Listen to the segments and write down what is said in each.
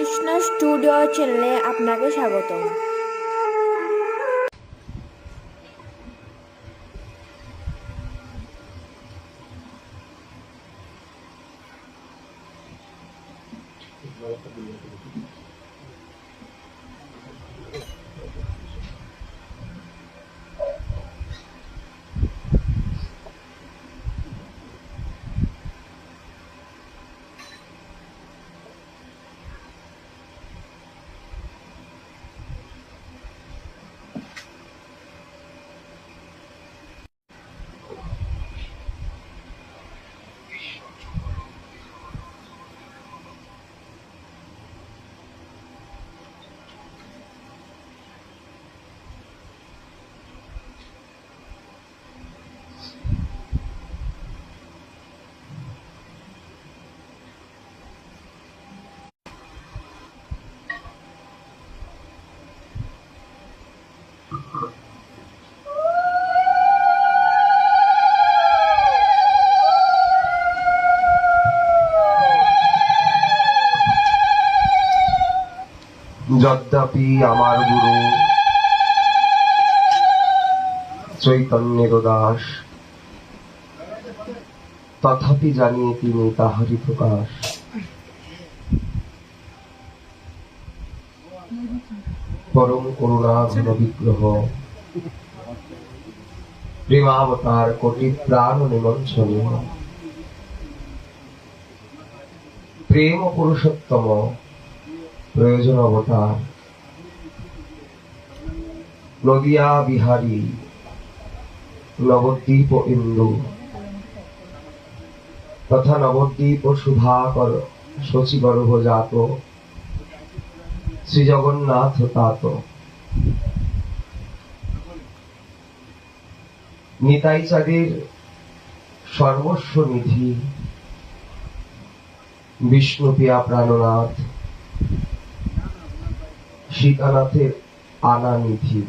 Krishna studio চ্যানেলে আপনাকে স্বাগতম। যদ্যপি আমার গুরু চৈতন্যের দাস, তথাপি জানিয়ে তিনি তাহারই প্রকাশ। পরম করুণা ঘন বিগ্রহ, প্রেমাবতার কোটি প্রাণ নিমঞ্চনে, প্রেম পুরুষোত্তম প্রয়োজন অবতার, নদিয়া বিহারী নবদ্বীপ ইন্দু তথা নবদ্বীপ শুভাকর শচীগর্ভ জাত শ্রী জগন্নাথ তাত। নিতাই চাঁদের সর্বস্ব নিধি, বিষ্ণুপ্রিয়া প্রাণনাথ, সীতানাথের আনা নিধি,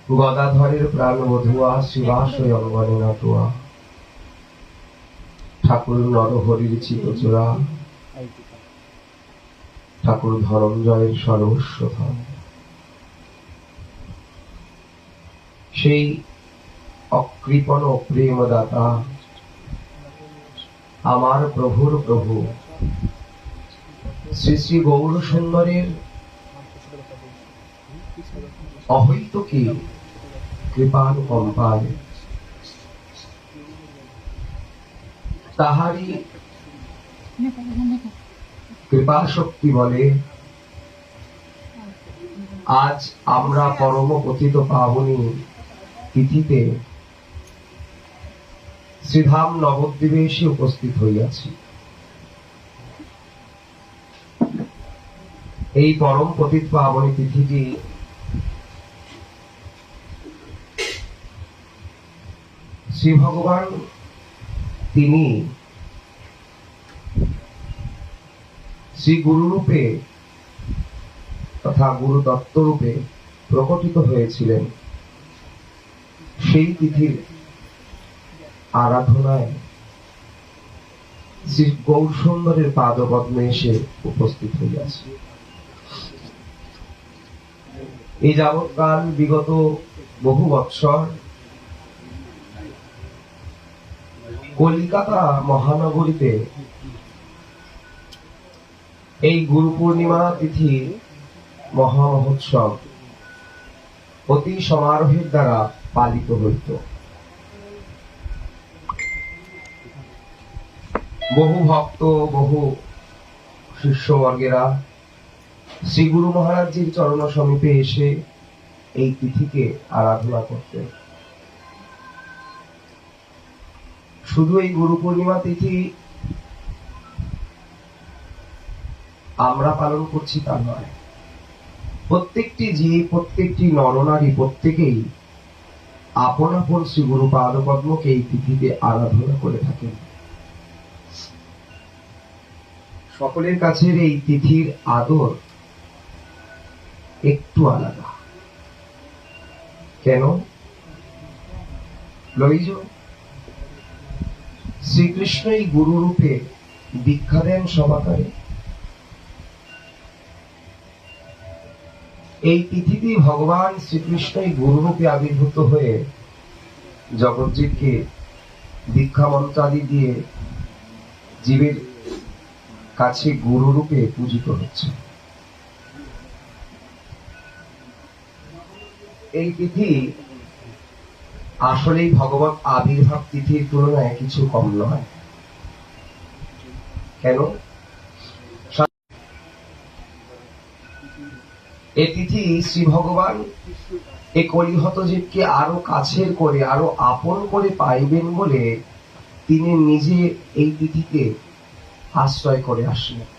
গদাধরের প্রাণ বধুয়া শিবাশয় অঙ্গনে নাটুয়া, ঠাকুর নরহরির চিতচূড়া, ঠাকুর ধনঞ্জয়ের সর্বস্ব ধন। সেই অকৃপণ প্রেমদাতা আমার প্রভুর প্রভু শ্রী শ্রী গৌর সুন্দরের অহৈতুকী কৃপানুকম্পায় তাহারই কৃপা শক্তি বলে আজ আমরা পরম পতিত পাবনী তিথিতে শ্রীধাম নবদ্বীপে এসে উপস্থিত হইয়াছি। এই পরম পতিত পাবনী তিথিটি শ্রী ভগবান তিনি শ্রী গুরুরূপে তথা গুরু দত্তরূপে প্রকটিত হয়েছিলেন। সেই তিথির আরাধনায় শ্রী গৌর সুন্দরের পাদপদ্মে এসে উপস্থিত হইয়াছে। এই যাবৎকাল বিগত বহু বৎসর কলিকাতা মহানগরীতে এই গুরু পূর্ণিমা তিথি মহামহোৎসব অতি সমারোহের দ্বারা পালিত হইত। বহু ভক্ত, বহু শিষ্যবর্গেরা শ্রী গুরু মহারাজজির চরণ সমীপে এসে এই তিথিকে আরাধনা করতেন। শুধু এই গুরু পূর্ণিমা তিথি আমরা পালন করছি তা নয়, প্রত্যেকটি জীব, প্রত্যেকটি নরনারী, প্রত্যেকেই আপন আপন শ্রী গুরু পাদপদ্মকে এই তিথিতে আরাধনা করে থাকেন। সকলের কাছে এই তিথির আদর একটু আলাদা। কেন? লইজ শ্রীকৃষ্ণ এই গুরু রূপে দীক্ষা দেন সবাকারে। এই তিথিতে ভগবান শ্রীকৃষ্ণই গুরুরূপে আবির্ভূত হয়ে জগৎজীবকে দীক্ষা মন্ত্রাদি দিয়ে জীবের কাছে গুরুরূপে পূজিত হচ্ছে। এই তিথি আসলেই ভগবত আবির্ভাব তিথির তুলনায় কিছু কম নয়। কেন? এই তিথি শ্রী ভগবান এই কলিহত জীবকে আরো কাছের করে, আরো আপন করে পাইবেন বলে তিনি নিজে এই তিথিকে আশ্রয় করে আসলেন।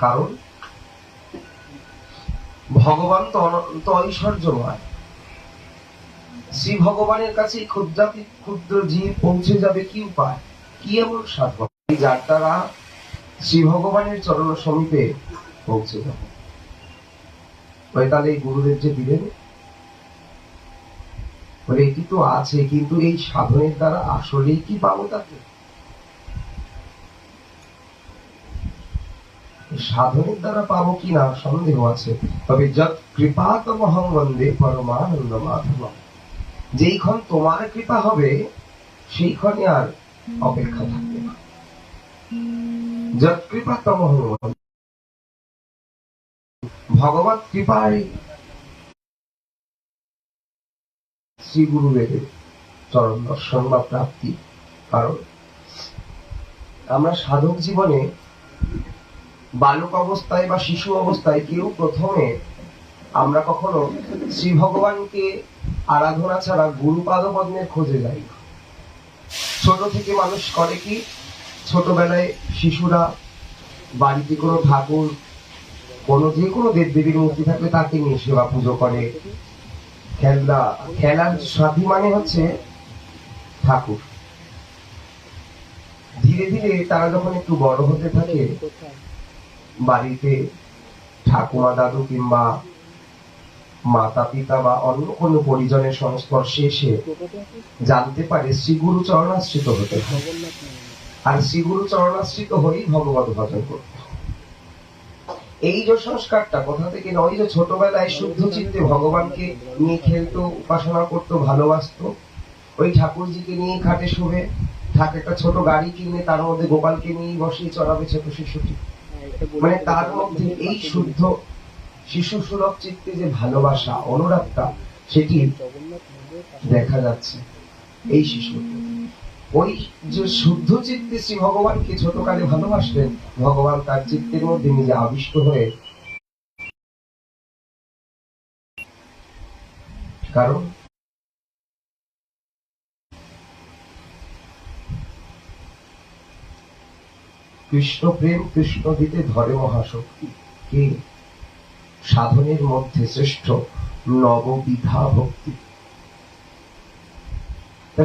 কারণ ভগবান তো অনন্ত ঐশ্বর্যময়। শ্রী ভগবানের কাছে ক্ষুদ্রাতি ক্ষুদ্র জীব পৌঁছে যাবে কি উপায়, কি এমন সাধন যার দ্বারা শ্রী ভগবানের চরণ সমীপে পৌঁছে যাবে? তাহলে গুরুদেব যে দিলেন বলে এটি তো আছে, কিন্তু এই সাধনের দ্বারা আসলেই কি পাবো তাকে? সাধনের দ্বারা পাবো কিনা সন্দেহ আছে। তবে যৎ কৃপাতমহং বন্দে পরমানন্দ মাধব, যেইক্ষণ তোমার কৃপা হবে সেইক্ষণে আর অপেক্ষা থাকবে না। যৎ কৃপাতমহং, ভগবত কৃপায় শ্রী গুরুদেবের চরণ দর্শন বা প্রাপ্তি। কারণ আমরা সাধক জীবনে বালক অবস্থায় বা শিশু অবস্থায় কেউ প্রথমে আমরা কখনো শ্রী ভগবানকে আরাধনা ছাড়া গুরু পাদপদ্মের খোঁজে যাই না। ছোট থেকে মানুষ করে কি, ছোটবেলায় শিশুরা বাড়িতে কোনো ঠাকুর, কোনো যে কোনো দেবদেবীর মূর্তি থাকলে তাকে নিয়ে সেবা পুজো করে। খেলার সাথী মানে হচ্ছে ঠাকুর। ধীরে ধীরে তারা যখন একটু বড় হতে থাকে, বাড়িতে ঠাকুমা দাদু কিংবা মাতা পিতা বা অন্য কোনো পরিজনের সংস্পর্শে এসে জানতে পারে শ্রীগুরু চরণাশ্রিত হতে হয়, আর শ্রীগুরু চরণাশ্রিত হয়েই ভগবত ভজন করতে। এই যে সংস্কারটা কোথা থেকে নয়, যে ছোটবেলায় শুদ্ধ চিত্তে ভগবানকে নিয়ে খেলতো, উপাসনা করতো, ভালোবাসতো। ওই ঠাকুরজিকে নিয়ে খাটে শোবে, একটা ছোট গাড়ি কিনে তার মধ্যে গোপালকে নিয়ে বসিয়ে চড়াবে ছোট শিশুটি। মানে তার মধ্যে এই শুদ্ধ শিশু সুলভ চিত্তে যে ভালোবাসা, অনুরাগটা, সেটি দেখা যাচ্ছে এই শিশু। ওই যে শুদ্ধ চিত্তে শ্রী ভগবানকে ছোটকালে ভালোবাসলেন, ভগবান তার চিত্তের মধ্যে নিজে আবিষ্ট হয়ে, কারণ কৃষ্ণ প্রেম কৃষ্ণ দিতে ধরে মহাশক্তি। কে? সাধনের মধ্যে শ্রেষ্ঠ নববিধা ভক্তি।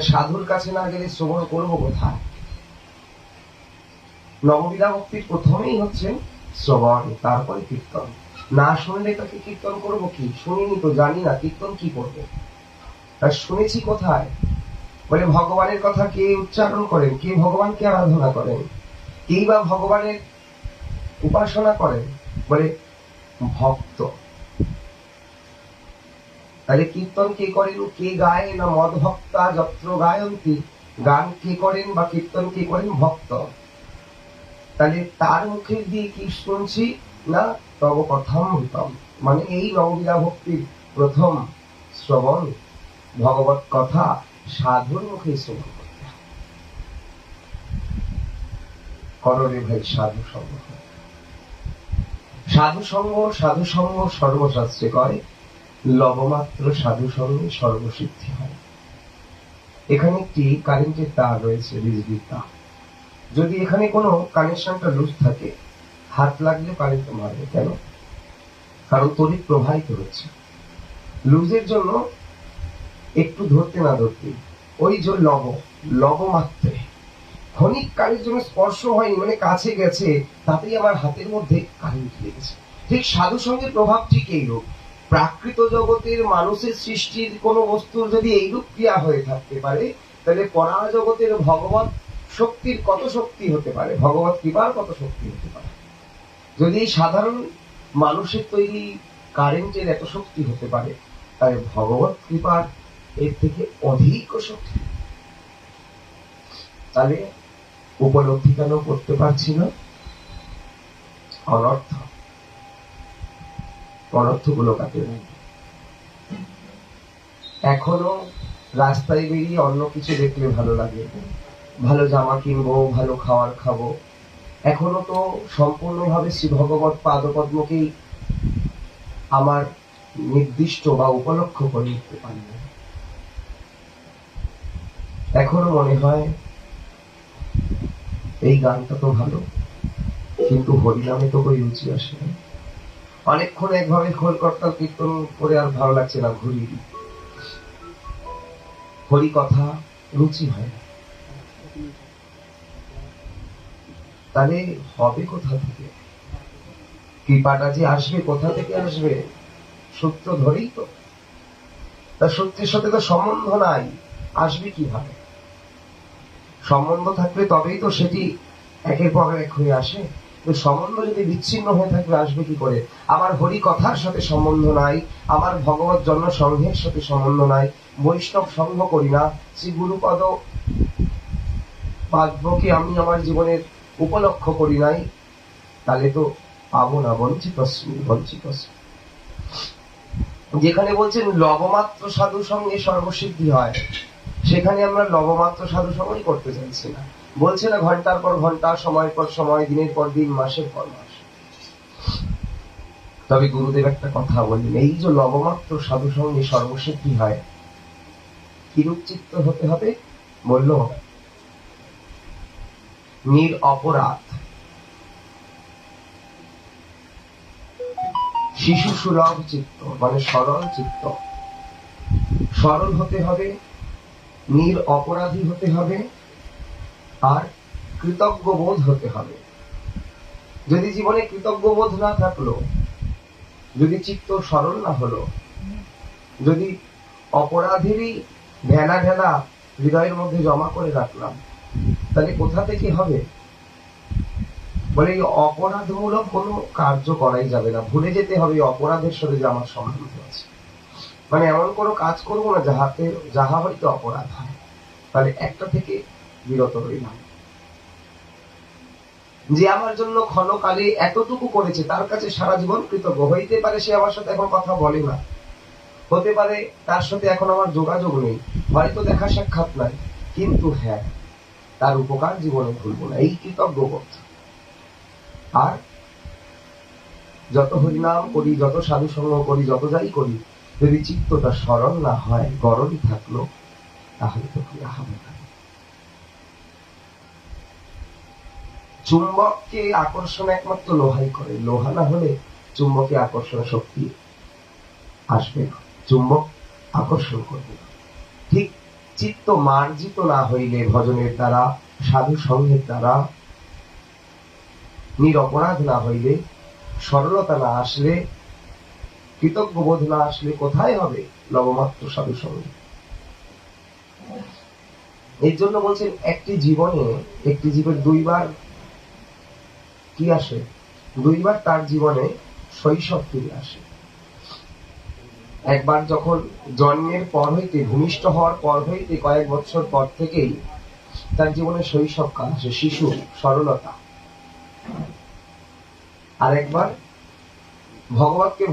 সাধুর কাছে না গেলে শ্রবণ করবো কোথায়? নববিধা ভক্তির প্রথমেই হচ্ছে শ্রবণ, তারপরে কীর্তন। না শুনলে তাকে কীর্তন করবো কি? শুনিনি তো, জানি না কীর্তন কি করবো। আর শুনেছি কোথায়? বলে ভগবানের কথা কে উচ্চারণ করেন, কে ভগবানকে আরাধনা করেন, কেই বা ভগবানের উপাসনা করেন? বলে ভক্ত। তাহলে কীর্তন কে করেন, কে গায়? না মদ ভক্তা যত্র গায়ন্তী, গান কে করেন বা কীর্তন কে করেন? ভক্ত। তাহলে তার মুখে দিয়ে কি শুনছি? না তব কথামৃতম, মানে এই নববিধা ভক্তির প্রথম শ্রবণ ভগবত কথা সাধুর মুখে শ্রবণ করতে করো রে ভাই। সাধু সঙ্গ, সাধু সঙ্গ, সাধু সঙ্গ সর্বশাস্ত্রে কয়, লবমাত্র সাধু সঙ্গে সর্বসিদ্ধি হয়। এখানে একটি কারেন্টের তার রয়েছে, বিজলির তার। যদি এখানে কোনো কানেকশনটা লুজ থাকে, হাত লাগলে কারেন্ট মারবে। কেন? কারণ তড়িৎ প্রবাহিত হচ্ছে। লুজের জন্য একটু ধরতে না ধরতে ওই যে লবমাত্রে ক্ষণিক কালের জন্য স্পর্শ হয়নি, মানে কাছে গেছে, তাতেই আমার হাতের মধ্যে কারেন্ট লেগেছে। ঠিক সাধু সঙ্গের প্রভাব ঠিক এইরূপ। প্রাকৃত জগতের মানুষের সৃষ্টির কোন বস্তুর যদি এইরূপ ক্রিয়া হয়ে থাকতে পারে, তাহলে পরা জগতের ভগবত শক্তির কত শক্তি হতে পারে, ভগবত কৃপার কত শক্তি হতে পারে। যদি এই সাধারণ মানুষের তৈরি কারেন্টের এত শক্তি হতে পারে, তাহলে ভগবত কৃপার এর থেকে অধিক শক্তি। তাহলে উপলব্ধি কেন করতে পারছি না? অনর্থ, অনর্থগুলো কাটে নাই। এখনো রাস্তায় বেরিয়ে অন্য কিছু দেখলে ভালো লাগে, ভালো জামা কিনবো, ভালো খাবার খাবো। এখনো তো সম্পূর্ণভাবে শ্রী ভগবত পাদপদ্মকেই আমার নির্দিষ্ট বা উপলক্ষ করে নিতে পারি না। এখনো মনে হয় এই গানটা তো ভালো, কিন্তু হরিনামে তো কই রুচি আসে না। অনেকক্ষণ একভাবে খোল করতাল কীর্তন করে আর ভালো লাগছে না, ঘুরিয়ে দিই। হরি কথা রুচি হয় না। তাহলে হবে কোথা থেকে? কৃপাটা যে আসবে কোথা থেকে আসবে? সূত্র ধরেই তো। তার সূত্রের সাথে তো সম্বন্ধ নাই, আসবে কিভাবে? সম্বন্ধ থাকলে তবেই তো সেটি একের পর এক হয়ে আসে। তো সম্বন্ধ যদি বিচ্ছিন্ন হয়ে থাকলে আসবে কি করে? আমার হরি কথার সাথে সম্বন্ধ নাই, আমার ভগবত জন্ম সংঘের সাথে সম্বন্ধ নাই, বৈষ্ণব সংঘ করি না, শ্রী গুরুপদ পাদকে আমি আমার জীবনের উপলক্ষ করি নাই, তাহলে তো পাবো না। বঞ্চিত বঞ্চিত। যেখানে বলছেন লবমাত্র সাধু সঙ্গে সর্বসিদ্ধি হয়, সেখানে আমরা লবমাত্র সাধু সঙ্গই করতে চাইছি না। বলছে না ঘন্টার পর ঘন্টা, সময়ের পর সময়, দিনের পর দিন, মাসের পর মাস। তবে গুরুদেব একটা কথা বললেন, এই যে লবমাত্র সাধু সঙ্গে সর্বসিদ্ধি হয়, কিরূপ চিত্ত হতে হবে? বলল নিরপরাধ, শিশু সুলভ চিত্ত, মানে সরল চিত্ত। সরল হতে হবে, নিরপরাধী হতে হবে, আর কৃতজ্ঞ বোধ হতে হবে। যদি জীবনে কৃতজ্ঞ বোধ না থাকলো, যদি চিত্ত সরল না হলো, যদি অপরাধেরই ঢেলা ঢেলা হৃদয়ের মধ্যে জমা করে রাখলাম, তাহলে কোথা থেকে হবে? বলে এই অপরাধমূলক কোনো কার্য করাই যাবে না। ভুলে যেতে হবে অপরাধের সাথে যে আমার সম্বন্ধ আছে। মানে এমন কোনো কাজ করবো না যাহা হয়তো অপরাধ হয়। তাহলে একটা থেকে বিরত রইলাম। যে আমার জন্য ক্ষণকালে এতটুকু করেছে, তার কাছে সারা জীবন কৃতজ্ঞ। হইতে পারে সে আমার সাথে এখন কথা বলে না, হতে পারে তার সাথে এখন আমার যোগাযোগ নেই, হয়তো দেখা সাক্ষাৎ নাই, কিন্তু হ্যাঁ, তার উপকার জীবনে ভুলবো না, এই কৃতজ্ঞ বোধ। আর যত হরিনাম করি, যত সাধু সঙ্গ করি, যত যাই করি, যদি চিত্তটা সরল না হয়, গরলই থাকলো, তাহলে তো ক্রিয়া হবে না। চুম্বককে আকর্ষণ একমাত্র লোহাই করে। লোহা না হলে চুম্বকে আকর্ষণ শক্তি আসবে না, চুম্বক আকর্ষণ করবে না। ঠিক চিত্ত মার্জিত না হইলে, ভজনের দ্বারা, সাধু সঙ্গের দ্বারা, নিরপরাধ না হইলে, সরলতা না আসলে, কৃতজ্ঞ বোধ না আসলে কোথায় হবে লবমাত্র সাধু সঙ্গ? এর জন্য বলছেন একটি জীবনে, একটি জীবের দুইবার কি আসে? দুইবার তার জীবনে শৈশব ফিরে আসে। একবার যখন জন্মের পর হইতে, ভূমিষ্ঠ হওয়ার পর হইতে কয়েক বছর পর থেকেই তার জীবনে শৈশব কাল আসে, শিশু সরলতা। আর একবার ভগবতকে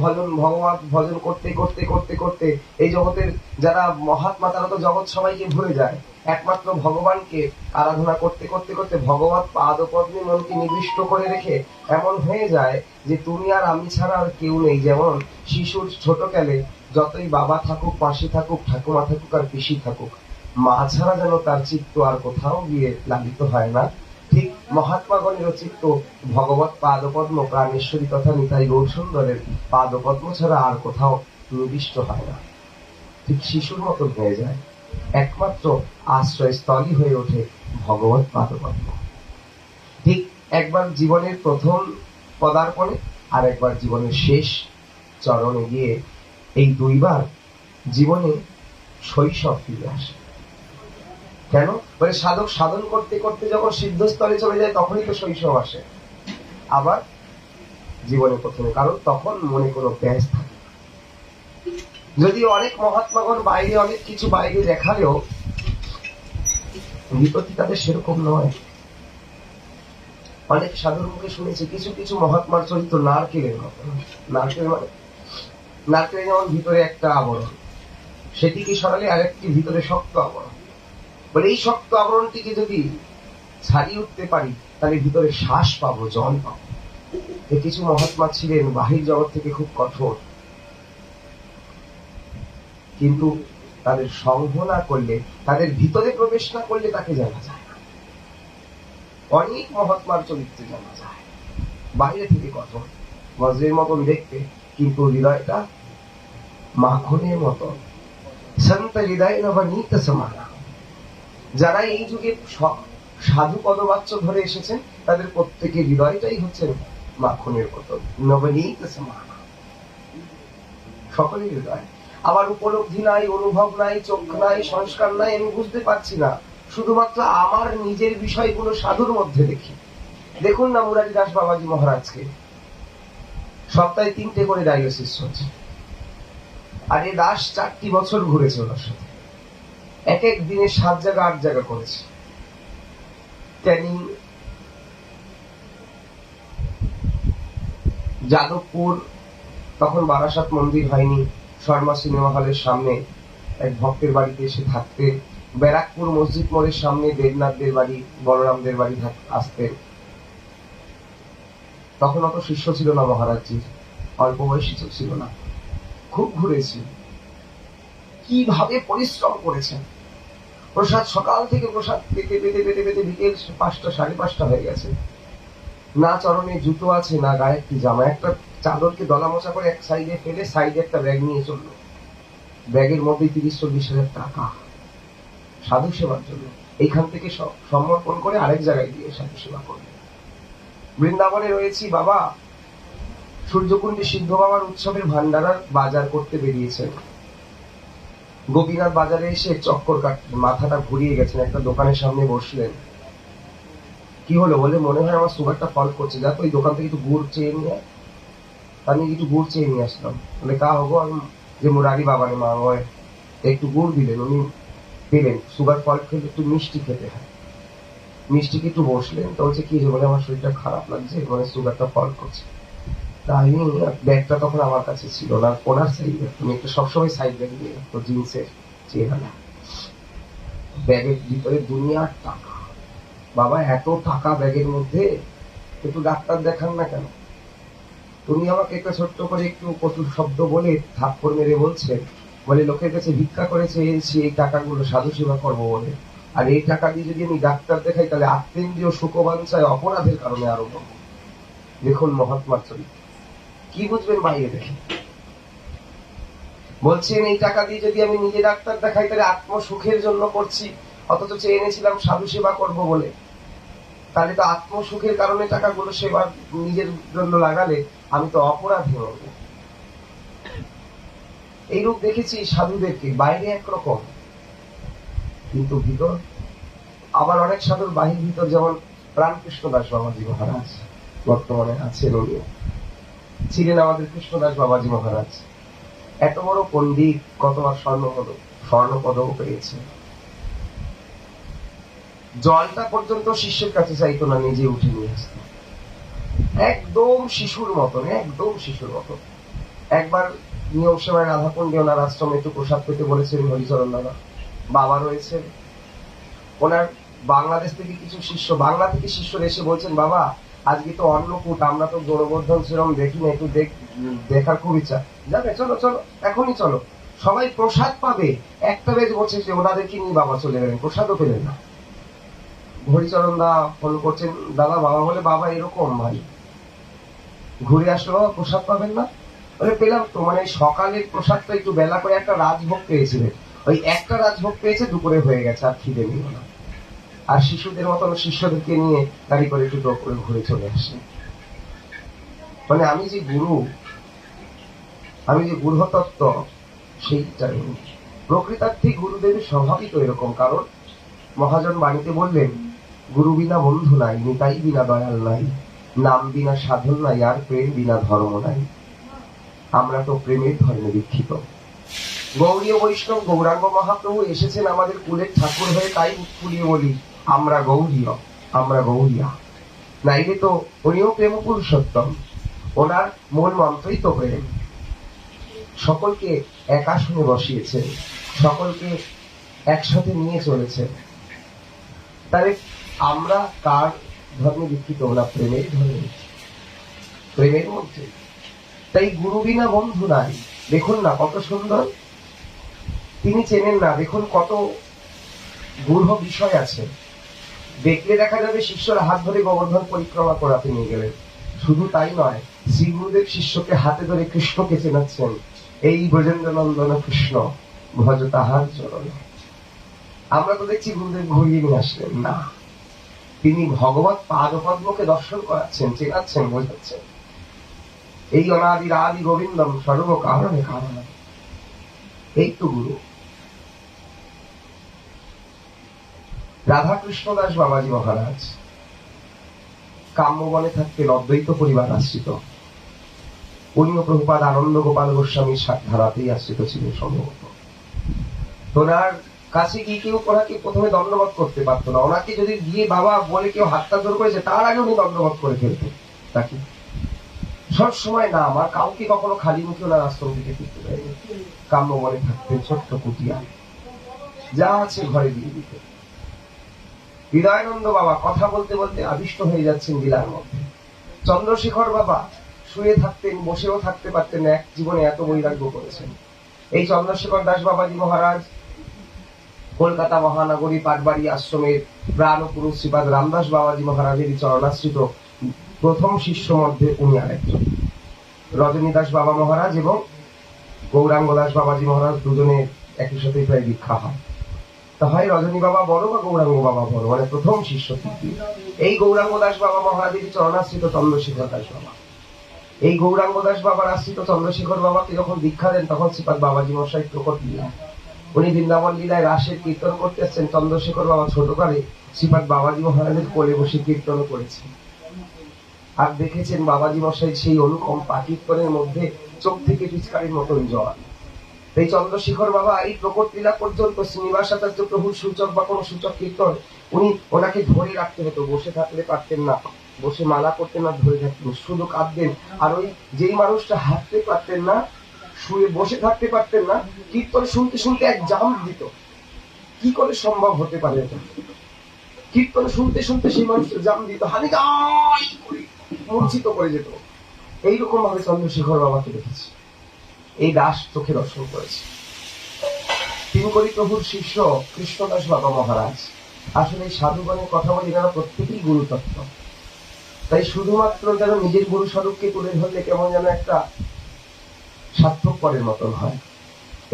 ভজন করতে করতে করতে করতে এই জগতের যারা মহাত্মা, তারা তো জগৎ সবাইকে ভুলে যায়, একমাত্র ভগবানকে আরাধনা করতে করতে করতে ভগবত পাদপদ্মে মনকে নিবিষ্ট করে রেখে এমন হয়ে যায় যে তুমি আর আমি ছাড়া আর কেউ নেই। যেমন শিশুর ছোট কালে যতই বাবা থাকুক, পাশে থাকুক, ঠাকুমা থাকুক আর পিসি থাকুক, মা ছাড়া যেন তার চিত্ত আর কোথাও গিয়ে লালিত হয় না। ঠিক মহাত্মাগণের চিত্ত ভগবত পাদপদ্ম, প্রাণেশ্বরী তথা নিতাই গৌর সুন্দরের পাদপদ্ম ছাড়া আর কোথাও নিবিষ্ট হয় না। ঠিক শিশুর মতন হয়ে যায়, একমাত্র আশ্রয়স্থলই হয়ে ওঠে ভগবত পাদপদ্ম। ঠিক একবার জীবনের প্রথম পদার্পণে, আর একবার জীবনের শেষ চরণে গিয়ে, এই দুইবার জীবনে শৈশব ফিরে আসে। কেন? বলে সাধক সাধন করতে করতে যখন সিদ্ধস্থলে চলে যায় তখনই তো শৈশব আসে আবার জীবনে প্রথমে, কারণ তখন মনে কোনো ব্যাস থাকে। যদি অনেক মহাত্মাগণ বাইরে অনেক কিছু বাইরে দেখালেও বিপত্তি তাদের সেরকম নয়। অনেক সাধুর মুখে শুনেছি কিছু কিছু মহাত্মার চরিত্র নারকেলের মতো। নারকেল মানে নারকেলের যেমন ভিতরে একটা আবরণ, সেটিকে সরালে আরেকটি ভিতরে শক্ত আবরণ। বলে এই শক্ত আবরণটিকে যদি ছাড়িয়ে উঠতে পারি তাহলে ভিতরে শ্বাস পাবো, জল পাবো। কিছু মহাত্মা ছিলেন বাহির জগৎ থেকে খুব কঠোর, কিন্তু তাদের সঙ্গ না করলে, তাদের ভিতরে প্রবেশ না করলে তাকে জানা যায় না। অনেক মহাত্মার চরিত্রে জানা যায় বাইরে থেকে কঠোর, বজ্রের মতন দেখতে, কিন্তু হৃদয়টা মাখনের মতন। সন্ত হৃদয় নবনীত সমানা। যারা এই যুগে সাধু পদবাচ্য ধরে এসেছেন তাদের প্রত্যেকের হৃদয়টাই হচ্ছে মাখনের মতন, নবনীত সমানা। সকলের হৃদয়। আমার উপলব্ধি নাই, অনুভব নাই, চোখ নাই, সংস্কার নাই, আমি বুঝতে পারছি না। শুধুমাত্র আমার নিজের বিষয়গুলো সাধুর মধ্যে দেখি। দেখুন না মুরারি দাস বাবাজি মহারাজকে সপ্তাহে 3টে করে ডায়ালিসিস হচ্ছে, আর এই দাস 4টি বছর ঘুরেছে ওনার সাথে, এক এক দিনে 7 জায়গা 8 জায়গা করেছে ট্রেনিং। যাদবপুর তখন বারাসাত মন্দির হয়নি, শর্মা সিনেমা হলের সামনে এক ভক্তের বাড়িতে এসে থাকতে, ব্যারাকপুর মসজিদ মোড়ের সামনে দেবনাথদের বাড়ি, বলরামদের বাড়ি আসতেন। তখন অত শিষ্য ছিল না মহারাজজির, অল্প বয়সী ছিল না, খুব ঘুরেছি। কিভাবে পরিশ্রম করেছেন। প্রসাদ সকাল থেকে প্রসাদ পেতে পেতে পেতে পেতে বিকেল 5টা 5:30 হয়ে গেছে। না চরণে জুতো আছে, না গায়ে একটি জামা, একটা চাদরকে দলা মোচা করে এক সাইডে ফেলে সাইডে একটা ব্যাগ নিয়ে চললো। ব্যাগের মধ্যে 30-40 হাজার টাকা সাধু সেবার জন্য। এইখান থেকে সমর্পণ করে আরেক জায়গায় দিয়ে সাধু সেবা করবে। বৃন্দাবনে রয়েছি বাবা, সূর্যকুণ্ডে সিদ্ধ বাবার উৎসবের ভান্ডারার বাজার করতে বেরিয়েছেন। গোপীনাথ বাজারে এসে চক্কর কাটলেন, মাথাটা ঘুরিয়ে গেছেন, একটা দোকানের সামনে বসলেন। কি হলো বলে, মনে হয় আমার সুগারটা ফল করছে, যা তো ওই দোকান থেকে একটু গুড় চেয়ে নিয়ে। আমি একটু গুড় চেয়ে নিয়ে আসলাম। বলে কা হবো, আমি যে মুরারি বাবা নে মা হয়, একটু গুড় দিলেন, উনি পেলেন সুগার ফল খেলে একটু মিষ্টি খেতে হয়। মিষ্টি একটু বসলেন, তো বলছে কি বলে আমার শরীরটা খারাপ লাগছে, মানে সুগারটা ফল করছে। তাই ব্যাগটা তখন আমার কাছে ছিল না, ওনার সাইড ব্যাগ, তুমি একটা সবসময় সাইড ব্যাগ নিয়ে রাখতো, জিন্সের চেহারা। ব্যাগের ভিতরে দুনিয়ার টাকা। বাবা এত টাকা ব্যাগের মধ্যে, একটু ডাক্তার দেখান না কেন? তুমি আমাকে একটা ছোট্ট করে একটু কটু শব্দ বলে থাপ্পড় মেরে বলছে, বলে লোকের কাছে ভিক্ষা করেছে এসে এই টাকাগুলো সাধু সেবা করবো বলে, আর এই টাকা দিয়ে যদি আমি ডাক্তার দেখাই তাহলে আত্মেন্দ্রীয় সুখবাঞ্ছায় অপরাধের কারণে আরো পাবো। দেখুন মহাত্মার চরিত্র, কি বুঝবেন বাইরে দেখে। বলছেন এই টাকা দিয়ে যদি আমি নিজে ডাক্তার দেখাই তাহলে আত্মসুখের জন্য করছি, অথচ চেয়ে এনেছিলাম সাধু সেবা করবো বলে। তাহলে তো আত্মসুখের কারণে টাকাগুলো সেবা নিজের জন্য লাগালে আমি তো অপরাধী হব। এইরূপ দেখেছি সাধুদেরকে, বাইরে একরকম কিন্তু ভিতর আবার অনেক সাধুর বাহির ভিতর, যেমন রামকৃষ্ণ দাস বাবাজি মহারাজ বর্তমানে আছেন, উনি ছিলেন আমাদের কৃষ্ণদাস বাবাজি মহারাজ। এত বড় পণ্ডিত, কতবার স্বর্ণপদক পেয়েছে। জলটা পর্যন্ত শিষ্যের কাছে চাইতো না, নিজে উঠে নিয়ে আসত, একদম শিশুর মতন, একদম শিশুর মতন। একবার নিয়ম সেবায় রাধাকুণ্ডে ওনার আশ্রমে একটু প্রসাদ পেতে বলেছেন হরিচরণ দাদা, বাবা রয়েছেন ওনার। বাংলাদেশ থেকে কিছু শিষ্য, বাংলা থেকে শিষ্যরা এসে বলছেন, বাবা আজকে তো অন্নকূট, আমরা তো গৌরবর্ধন সেরকম দেখি না, একটু দেখার খুব ইচ্ছা। যাবে, চলো চলো, এখনই চলো, সবাই প্রসাদ পাবে। একটা বেজ বলছে যে ওনাদেরকে নিয়ে বাবা চলে গেলেন, প্রসাদও পেলেন না। হরিচরণ দা ফোন করছেন, দাদা বাবা বলে, বাবা এরকম ভাই ঘুরে আসলো, বাবা প্রসাদ পাবেন না? বলে পেলাম তো, মানে সকালের প্রসাদটা একটু বেলা করে একটা রাজভোগ পেয়েছিলেন, ওই একটা রাজভোগ পেয়েছে, দুপুরে হয়ে গেছে, আর খিদে নিল না। আর শিশুদের মতন শিষ্যদেরকে নিয়ে গাড়ি করে একটু করে ঘুরে চলে আসে। মানে আমি যে গুরু, আমি যে গূঢ়তত্ত্ব সেইটাই। প্রকৃতার্থে গুরুদেবের স্বভাবই তো এরকম, কারণ মহাজন বাণীতে বললেন, গুরু বিনা বন্ধু নাই, নিতাই বিনা দয়াল নাই, নাম বিনা সাধন নাই, আর প্রেম বিনা ধর্ম নাই। আমরা তো প্রেমের ধর্মে দীক্ষিত। গৌরীয় বৈষ্ণব গৌরাঙ্গ মহাপ্রভু এসেছেন আমাদের কুলের ঠাকুর হয়ে, তাই ফুলিয়ে বলি আমরা গৌরীয়, আমরা গৌরিয়া। নাইলে তো উনিও প্রেম পুরুষোত্তম, ওনার মূল মন্ত্রই তো প্রেম। সকলকে এক আসনে বসিয়েছেন, সকলকে একসাথে নিয়ে চলেছেন। তাহলে আমরা কার ধর্মে দীক্ষিত? না, প্রেমের ধর্মে, প্রেমের মধ্যে। তাই গুরু বিনা বন্ধু নাই। দেখুন না কত সুন্দর, তিনি চেনেন না, দেখুন কত গূঢ় বিষয় আছে। দেখলে দেখা যাবে শিষ্যরা হাত ধরে গোবর্ধন পরিক্রমা করাতে নিয়ে গেলেন। শুধু তাই নয়, শ্রী গুরুদেব শিষ্যকে হাতে ধরে কৃষ্ণকে চেনাচ্ছেন, এই ব্রজেন্দ্র নন্দন কৃষ্ণ, ভজ তাহার চরণ। আমরা তো দেখছি গুরুদেব ঘুরিয়ে নিয়ে আসলেন না, তিনি ভগবত পাদপদ্মকে দর্শন করাচ্ছেন, চেনাচ্ছেন, বোঝাচ্ছেন। এই অনাদির আদি গোবিন্দম সর্ব কারণে কারণ, এই তো গুরু। রাধা কৃষ্ণদাস বাবাজি মহারাজ কাম্যবনে থাকতেন, অদ্বৈত পরিবার আশ্রিত। উনিও প্রভুপাদ আনন্দ গোপাল গোস্বামীর ধারাতেই আশ্রিত ছিলেন সম্ভবত। ওনার কাছে গিয়ে কেউ ওনাকে প্রথমে দণ্ডবোধ করতে পারতো না। ওনাকে যদি গিয়ে বাবা বলে কেউ হাতটা জোর করেছে, তার আগে উনি দণ্ডবোধ করে ফেলতেন তাকে। সব সময় না, আমার কাউকে কখনো খালি মুখে ওনার আশ্রম থেকে ফিরতে দেয়নি। কাম্যবনে থাকতেন, ছোট্ট কুটিয়া, যা আছে ঘরে দিয়ে দিতে। হৃদয়ানন্দ বাবা কথা বলতে বলতে আবিষ্ট হয়ে যাচ্ছেন লীলার মধ্যে। চন্দ্রশেখর বাবা শুয়ে থাকতেন, বসেও থাকতে পারতেন, এক জীবনে এত বৈরাগ্য করেছেন। এই চন্দ্রশেখর দাস বাবাজি মহারাজ কলকাতা মহানগরী পাটবাড়ি আশ্রমের প্রাণ পুরুষ শ্রীপাদ রামদাস বাবাজি মহারাজের চরণাশ্রিত প্রথম শিষ্য মধ্যে উনি আরেকজন। রজনী দাস বাবা মহারাজ এবং গৌরাঙ্গ দাস বাবাজি মহারাজ দুজনের একই সাথে প্রায় দীক্ষা হয়। তা হয় রজনী বাবা বড় বা গৌরাঙ্গ বাবা বড়, মানে প্রথম শিষ্য তৃতীয়। এই গৌরাঙ্গ দাস বাবা মহারাজের চরণাশ্রিত চন্দ্রশেখর দাস বাবা। এই গৌরাঙ্গ দাস বাবার আশ্রিত চন্দ্রশেখর বাবাকে যখন দীক্ষা দেন, তখন শ্রীপাদ বাবাজি মশাই প্রকট লীলা, উনি বৃন্দাবন লীলায় রাসের কীর্তন করতে এসছেন। চন্দ্রশেখর বাবা ছোটকালে শ্রীপাদ বাবাজি মহারাজের কোলে বসে কীর্তন করেছেন, আর দেখেছেন বাবাজি মশাই সেই অনুকম্পা, কীর্তনের মধ্যে চোখ থেকে পিচকারির মতন জল। এই চন্দ্রশেখর বাবা এই প্রকট লীলা পর্যন্ত শ্রীনিবাসাচার্য প্রভুর সূচক বা কোনো সূচক কীর্তন, উনি ওনাকে ধরে রাখতে হতো, বসে থাকলে পারতেন না, বসে মালা করতেন না, ধরে থাকতেন, শুধু কাঁদতেন। আর ওই যেই মানুষটা হাঁটতে পারতেন না, শুয়ে বসে থাকতে পারতেন না, কীর্তন শুনতে শুনতে এক জাম্প দিত। কি করে সম্ভব হতে পারে এটা? কীর্তন শুনতে শুনতে সেই মানুষটা জাম্প দিত, হানি গাই করে মূর্ছিত করে যেত। এইরকম ভাবে চন্দ্রশেখর বাবাকে দেখেছি, এই দাস চোখে দর্শন করেছে। তিনি করি প্রভুর শিষ্য কৃষ্ণদাস বাবা মহারাজ। আসলে এই সাধুগণের কথা বলি, এরা প্রত্যেকেই গুরুতত্ত্ব। তাই শুধুমাত্র যেন নিজের গুরু স্বরূপকে তুলে ধরলে কেমন যেন একটা সার্থকপরের মতন হয়।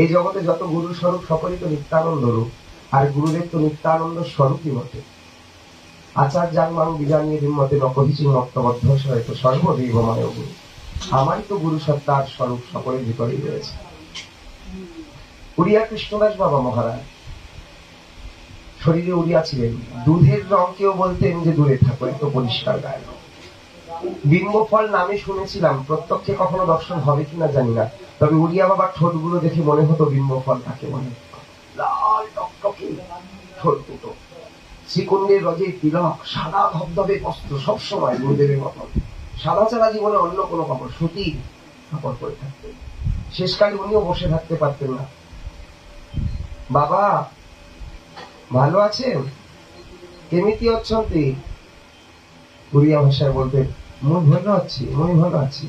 এই জগতে যত গুরু স্বরূপ সকলেই তো নিত্যানন্দ রূপ, আর গুরুদেব তো নিত্যানন্দ স্বরূপই বটে। আচার্যাং মাং বিজানিয়ে বিমতে নকহিচিং মত্তবদ্ধ সহিত সর্বদেবময় গুরু। আমারই তো গুরু সত্তার স্বরূপ সকলের ভিতরেই রয়েছে। উড়িয়া কৃষ্ণদাস বাবা মহারাজ শরীরে উড়িয়া ছিলেন, দুধের রঙকেও বলতেন যে দূরে থাকো, এত পরিষ্কার গায়ে। বিম্বফল নামে শুনেছিলাম, প্রত্যক্ষে কখনো দর্শন হবে কিনা জানি না, তবে উড়িয়া বাবার ঠোঁটগুলো দেখে মনে হতো বিম্বফল তাকে মনে, লাল টকটকে ঠোঁট দুটো, শ্রীকুণ্ডের রজে তিলক, সাদা ধবধবে বস্ত্র, সবসময় গুরুদেবের মতন সাদা ছাড়া জীবনে অন্য কোনো কাপড়, সুতি কাপড় পরে থাকতেন। শেষকালে উনিও বসে থাকতে পারতেন না। বাবা ভালো আছেন? কেমিতি অচ্ছন্তি? উড়িয়া ভাষায় বলতে, মুই ভালো আছি, মুই ভালো আছি।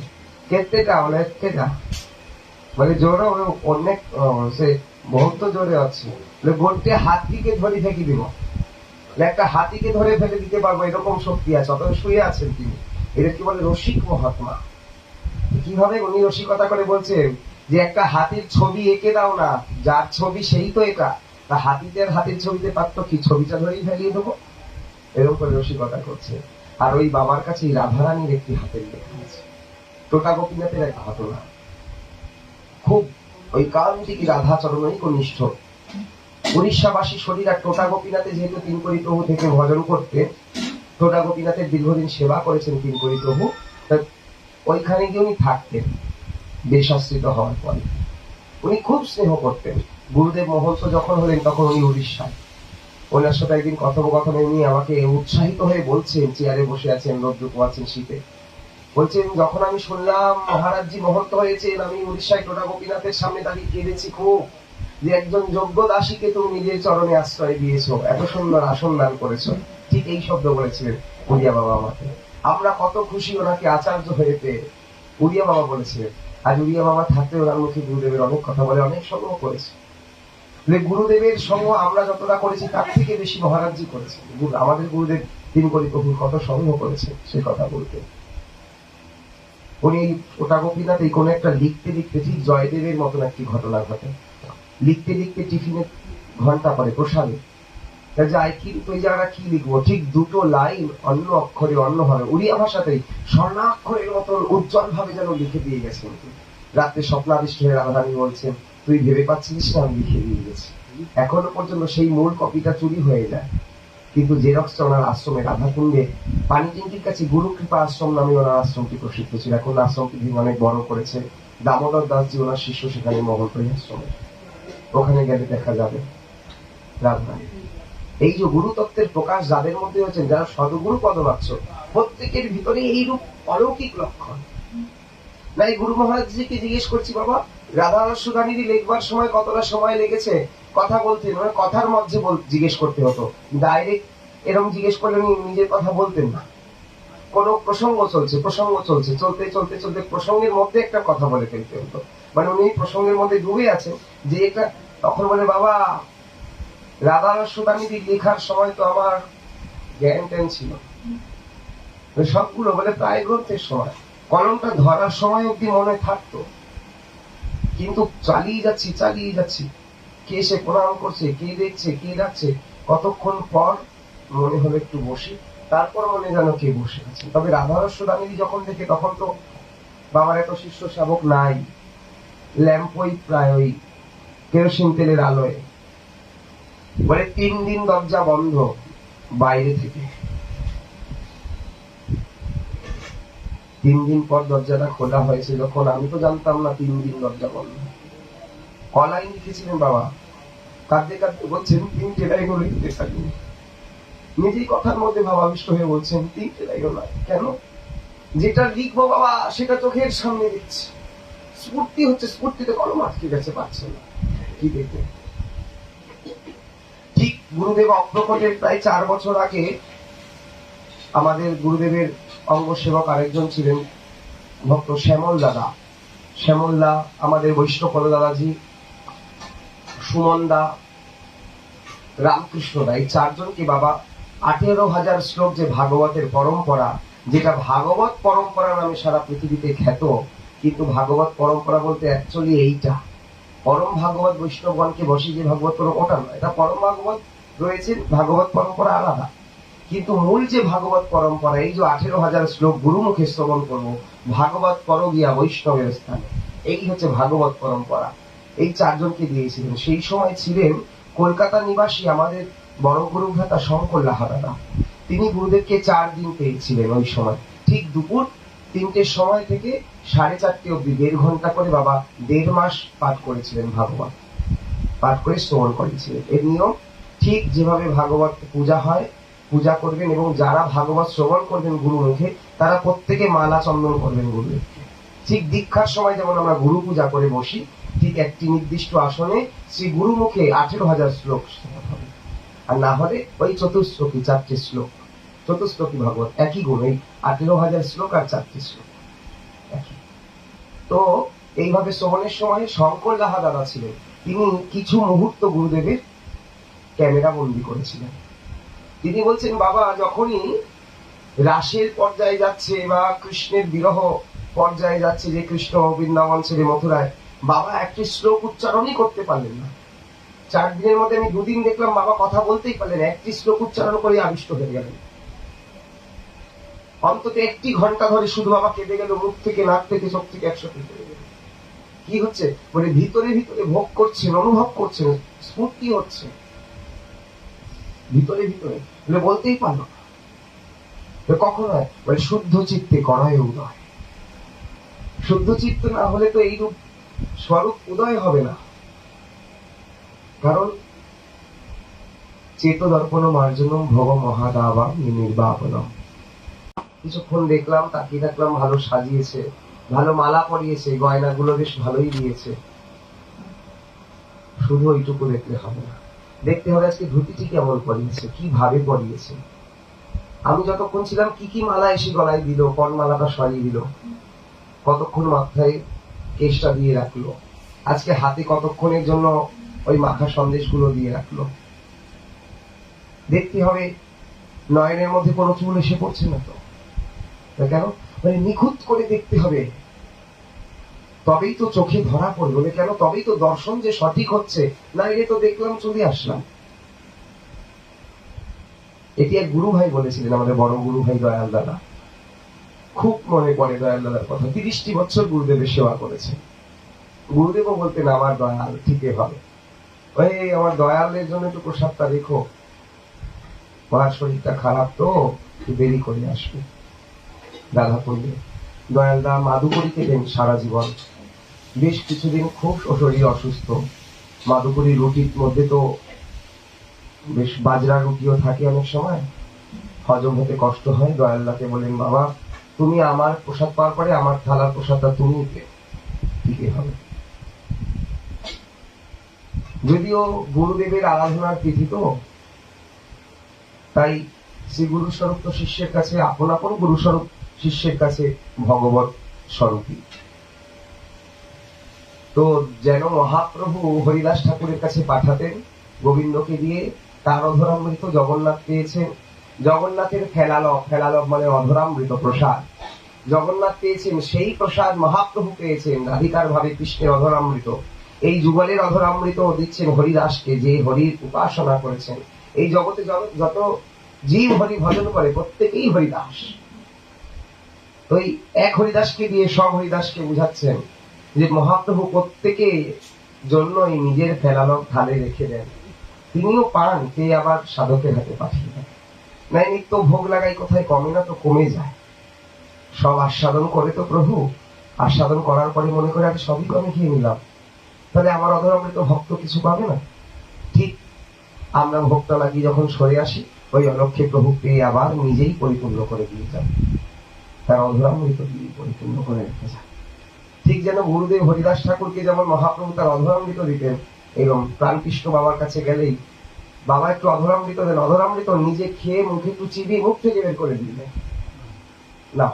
কেতেটা বলে কেটা, মানে জোরে অনেক, সে বহুত জোরে আছে, গোটে হাতিকে ধরে ফেঁকি দিব, একটা হাতিকে ধরে ফেলে দিতে পারবো এরকম শক্তি আছে, অত শুয়ে আছেন তিনি। এটা কি বলে রসিক মহাত্মা। কিভাবে উনি রসিকতা করে বলছেন যে একটা হাতির ছবি এঁকে দাও না, যার ছবি সেই তো এটা, তা হাতির ছবিতে পারতো কি, ছবিটা ধরেই ফেলিয়ে দেবো, এরকম করে রসিকতা করছে। আর ওই বাবার কাছে রাধারানীর একটি হাতের লেখা আছে, টোটা গোপীনাথের এক ঘটনা, খুব ওই কান্তিক রাধাচরণই কনিষ্ঠ। উড়িষ্যাবাসী শরীর আর টোটা গোপীনাথে যেহেতু তিনকড়ি প্রভু থেকে ভজন করতে, টোটা গোপীনাথের দীর্ঘদিন সেবা করেছেন তিনকড়ি প্রভু, ওইখানে গিয়ে উনি থাকতেন দেশাশ্রিত হওয়ার পরে। উনি খুব স্নেহ করতেন। গুরুদেব মহন্ত যখন হলেন তখন উনি উড়িষ্যায়। ওনার সাথে একদিন কথোপকথনে উনি আমাকে উৎসাহিত হয়ে বলছেন, চেয়ারে বসে আছেন, রৌদ্র পোয়াচ্ছেন শীতে, বলছেন যখন আমি শুনলাম মহারাজজি মহন্ত হয়েছেন, আমি উড়িষ্যায় টোটা গোপীনাথের সামনে দাঁড়িয়ে কেঁদেছি খুব, যে একজন যোগ্য দাসীকে তুমি নিজের চরণে আশ্রয় দিয়েছো, এত সুন্দর আসন দান করেছো। ঠিক এই শব্দ বলেছিলেন উড়িয়া বাবা আমাকে। আমরা কত খুশি ওনাকে আচার্য হয়ে পেয়ে। উড়িয়া বাবা বলেছিলেন, আজ উড়িয়া বাবা থাকতে ওনার মুখে গুরুদেবের অনেক কথা বলে, অনেক সঙ্গ করেছে। গুরুদেবের সঙ্গ আমরা যতটা করেছি তার থেকে বেশি মহারাজজি করেছেন। আমাদের গুরুদেব তিনকড়ি প্রভুর কত সঙ্গ করেছে সে কথা বলতে। উনি টোটা গোপীনাথ এই কোন একটা লিখতে লিখতে, ঠিক জয়দেবের মতন একটি ঘটনা ঘটে। লিখতে লিখতে টিফিনের ঘন্টা পরে প্রসাদে যায়, কিন্তু এই জায়গাটা কি লিখবো, ঠিক দুটো লাইন অন্য অক্ষরে অন্যভাবে উড়িয়া ভাষাতেই স্বর্ণাক্ষরের মতন উজ্জ্বল ভাবে যেন লিখে দিয়ে গেছেন। রাত্রে স্বপ্নাদিষ্ট হয়ে রাধারানী বলছেন, তুই ভেবে পাচ্ছিস না আমি লিখে দিয়ে গেছি। এখনো পর্যন্ত সেই মূল কপিটা চুরি হয়ে যায়, কিন্তু জেরক্সটা ওনার আশ্রমে রাধাকুণ্ডে পানি ট্যাঙ্কির কাছে গুরু কৃপা আশ্রম নামে ওনার আশ্রমটি প্রসিদ্ধ ছিল। এখন আশ্রমটি অনেক বড় করেছে। দামোদর দাসজি ওনার শিষ্য সেখানে মহন্তরী আশ্রমে, ওখানে গেলে দেখা যাবে রাধারানী। এই যে গুরু তত্ত্বের প্রকাশ যাদের মধ্যে হচ্ছেন, যারা সদগুরু পদবাচ্য, প্রত্যেকের ভিতরে এইরূপ অলৌকিক লক্ষণ। না, এই গুরু মহারাজজিকে জিজ্ঞেস করছি, বাবা রাধা রসুদানির লেখবার সময় কতটা সময় লেগেছে? কথা বলতেন, মানে কথার মধ্যে জিজ্ঞেস করতে হতো, ডাইরেক্ট এরকম জিজ্ঞেস করলে উনি নিজের কথা বলতেন না। কোন প্রসঙ্গ চলছে, চলতে চলতে চলতে প্রসঙ্গের মধ্যে একটা কথা বলে ফেলতে হতো, মানে উনি প্রসঙ্গের মধ্যে ডুবে আছেন যে এটা, তখন বলে, বাবা রাধা রসুদানির লেখার সময় তো আমার জ্ঞান ট্যান ছিল সবগুলো, বলে প্রায় গ্রন্থের সময়, কলমটা ধরার সময় অব্দি মনে থাকতো, কিন্তু চালিয়ে যাচ্ছি, কে সে প্রণাম করছে, কে দেখছে, কে ডাকছে, কতক্ষণ পর মনে হলো একটু বসি, তারপর মনে যেন কে বসে আছে। তবে রাধা রসুদানির যখন দেখে, তখন তো বাবার এত শিষ্য শাবক নাই, ল্যাম্প ওই প্রায় ওই কেরোসিন তেলের আলোয়, বলে 3 দিন দরজা বন্ধ বাইরে থেকে। 3 দিন পর দরজাটা খোলা হয়েছে যখন, আমি তো জানতাম না 3 দিন দরজা বন্ধ। কলাই লিখেছিলেন বাবা, কাঁদতে কাঁদতে বলছেন 3টে লাইনও লিখতে পারিনি। নিজেই কথার মধ্যে ভাবাবিষ্ট হয়ে বলছেন 3টে লাইনও নয়, কেন? যেটা লিখবো বাবা সেটা চোখের সামনে দেখছি, স্ফূর্তি হচ্ছে, স্ফূর্তিতে কলম আটকে গেছে, পাচ্ছে না কি দেখবে। ঠিক গুরুদেব অপ্রকটের প্রায় 4 বছর আগে আমাদের গুরুদেবের অঙ্গ সেবক আরেকজন ছিলেন ভক্ত শ্যামল দাদা। শ্যামল দা, আমাদের বৈষ্ণব দাদাজি, সুমন দা, রামকৃষ্ণ দা, এই 4 জনকে বাবা 18,000 শ্লোক যে ভাগবতের পরম্পরা, যেটা ভাগবত পরম্পরা নামে সারা পৃথিবীতে খ্যাত, কিন্তু ভাগবত পরম্পরা বলতে অ্যাকচুয়ালি এইটা, পরম ভাগবত বৈষ্ণবগণকে বসে যে ভাগবত ওটা নয়, এটা পরম ভাগবত রয়েছে, ভাগবত পরম্পরা আলাদা। কিন্তু মূল যে ভাগবত পরম্পরা, এই যে 18,000 শ্লোক গুরুমুখে শ্রবণ করবো, ভাগবত পর গিয়া বৈষ্ণবের স্থানে, এই হচ্ছে ভাগবত পরম্পরা। এই 4 জনকে দিয়েছিলেন। সেই সময় ছিলেন কলকাতা নিবাসী আমাদের বড় গুরু ভ্রাতা শঙ্কর লাহা দাদা। তিনি গুরুদেবকে 4 দিন পেয়েছিলেন। ওই সময় ঠিক দুপুর 3টের সময় থেকে 4:30 অব্দি 1.5 ঘন্টা করে বাবা 1.5 মাস পাঠ করেছিলেন, ভাগবত পাঠ করে শ্রবণ করেছিলেন। এর নিয়ম ঠিক যেভাবে ভাগবত পূজা হয়, পূজা করবেন, এবং যারা ভাগবত শ্রবণ করবেন গুরু মুখে, তারা প্রত্যেকে মালা চন্দন করবেন গুরুদেবকে। ঠিক দীক্ষার সময় যেমন আমরা গুরু পূজা করে বসি, ঠিক একটি নির্দিষ্ট আসনে শ্রী গুরু মুখে 18,000 শ্লোক হবে, আর না হলে ওই চতুশ্লোকী 4টে শ্লোক, চতুশ্লোকী ভাগবত একই গুণ, এই 18,000 শ্লোক আর 4টে শ্লোক একই। তো এইভাবে শ্রবণের সময় শঙ্কর লাহা দাদা ছিলেন, তিনি কিছু মুহূর্ত গুরুদেবের ক্যামেরা বন্দি করেছিলেন। তিনি বলছেন, বাবা যখনই রাসের পর্যায়ে যাচ্ছে বা কৃষ্ণের বিরহ পর্যায়ে যাচ্ছে, যে কৃষ্ণ বৃন্দাবন ছেড়ে মথুরায়, বাবা একটি শ্লোক উচ্চারণই করতে পারলেন না। 4 দিনের মধ্যে আমি 2 দিন দেখলাম বাবা কথা বলতেই পারলেন, একটি শ্লোক উচ্চারণ করে আবিষ্ট হয়ে গেলেন। অন্তত 1 ঘন্টা ধরে শুধু বাবা কেঁদে গেল, মুখ থেকে, নাক থেকে, চোখ থেকে একসাথে কেঁদে গেল। কি হচ্ছে? মানে ভিতরে ভিতরে ভোগ করছেন, অনুভব করছেন, স্ফূর্তি হচ্ছে, ভিতরে ভিতরে বলে বলতেই পারলো না। কখন হয়? বলে শুদ্ধ চিত্তে করায় উদয়। শুদ্ধ চিত্ত না হলে তো এই রূপ স্বরূপ উদয় হবে না। কারণ চেত দর্পণ মার্জনম ভব মহাদাবা নির্বাপনম। কিছুক্ষণ দেখলাম, তাকিয়ে থাকলাম, ভালো সাজিয়েছে, ভালো মালা পরিয়েছে, গয়নাগুলো বেশ ভালোই দিয়েছে, শুধু ওইটুকু দেখলে হবে না, দেখতে হবে আজকে ধুতিটি কেমন পরিয়েছে, কি ভাবে পরিয়েছে। আমি যতক্ষণ ছিলাম কি কি মালা এসে গলায় দিল, কোন মালাটা সরিয়ে দিল, কতক্ষণ মাথায় কেশটা দিয়ে রাখলো, আজকে হাতে কতক্ষণের জন্য ওই মাখা সন্দেশগুলো দিয়ে রাখলো। দেখতে হবে নয়নের মধ্যে কোনো চুল এসে পড়ছে না তো, কেন? মানে নিখুঁত করে দেখতে হবে, তবেই তো চোখে ধরা পড়বে। কেন? তবেই তো দর্শন যে সঠিক হচ্ছে, না এলে তো দেখলাম চলে আসলাম। এটি এক গুরু ভাই বলেছিলেন, আমাদের বড় গুরু ভাই দয়াল দাদা। খুব মনে পড়ে দয়াল দাদার কথা। 30টি বছর গুরুদেবের সেবা করেছে। গুরুদেবও বলতেন আমার দয়াল ঠিকই হবে, ওই আমার দয়ালের জন্য একটু প্রসাদটা রেখো, ওনার শরীরটা খারাপ তো, একটু দেরি করে আসবে। দাদা করলে দয়ালদা মাদুকরি খেতেন সারা জীবন, বেশ কিছুদিন খুব শরীর অসুস্থ। মাদুকরি রুটির মধ্যে তো বেশ বাজরা রুটিও থাকে, অনেক সময় হজম হতে কষ্ট হয়। দয়ালদাকে বলেন, বাবা তুমি আমার প্রসাদ পাওয়ার পরে আমার থালার প্রসাদটা তুমি ঠিকই হবে। যদিও গুরুদেবের আরাধনার তিথি তো, তাই শ্রী গুরু স্বরূপ তো শিষ্যের কাছে আপন আপন, গুরু স্বরূপ শিষ্যের কাছে ভগবত স্বরূপী। তো যেন মহাপ্রভু হরিদাস ঠাকুরের কাছে পাঠাতেন গোবিন্দকে দিয়ে, তার অধরামৃত জগন্নাথ পেয়েছেন। জগন্নাথের ফেলালভ, ফেলালভ মানে অধরামৃত প্রসাদ, জগন্নাথ পেয়েছেন। সেই প্রসাদ মহাপ্রভু পেয়েছেন রাধিকার ভাবে কৃষ্ণের অধরামৃত। এই যুগলের অধরামৃত দিচ্ছেন হরিদাসকে, যে হরির উপাসনা করেছেন। এই জগতে যত জীব হরি ভজন করে প্রত্যেকেই হরিদাস। তো এই এক হরিদাসকে দিয়ে সব হরিদাসকে বুঝাচ্ছেন যে মহাপ্রভু প্রত্যেকে জন্যই নিজের ফেলালভ থালে রেখে দেন, তিনিও পান, কে আবার সাধকের হাতে পাঠিয়ে দেন। নাই নিত্য ভোগ লাগাই কোথায় কমে না, তো কমে যায়। সব আস্বাদন করে তো প্রভু, আস্বাদন করার পরে মনে করে আমি সবই কমে খেয়ে নিলাম, তাহলে আমার অধরামৃত ভক্ত কিছু পাবে না। ঠিক আমরা ভোগটা লাগিয়ে যখন সরে আসি, ওই অলক্ষ্যে প্রভু পেয়ে আবার নিজেই পরিপূর্ণ করে দিয়ে যান, তার অধরামৃত দিয়ে পরিপূর্ণ করে রেখে যান। ঠিক যেন গুরুদেব হরিদাস ঠাকুরকে যেমন মহাপ্রভু তার অধরামৃত দিতেন, এবং প্রাণকৃষ্ণ বাবার কাছে গেলেই বাবা একটু অধরামৃত দেন, অধরামৃত নিজে খেয়ে মুখে একটু চিবিয়ে মুখ থেকে বের করে দিলেন না।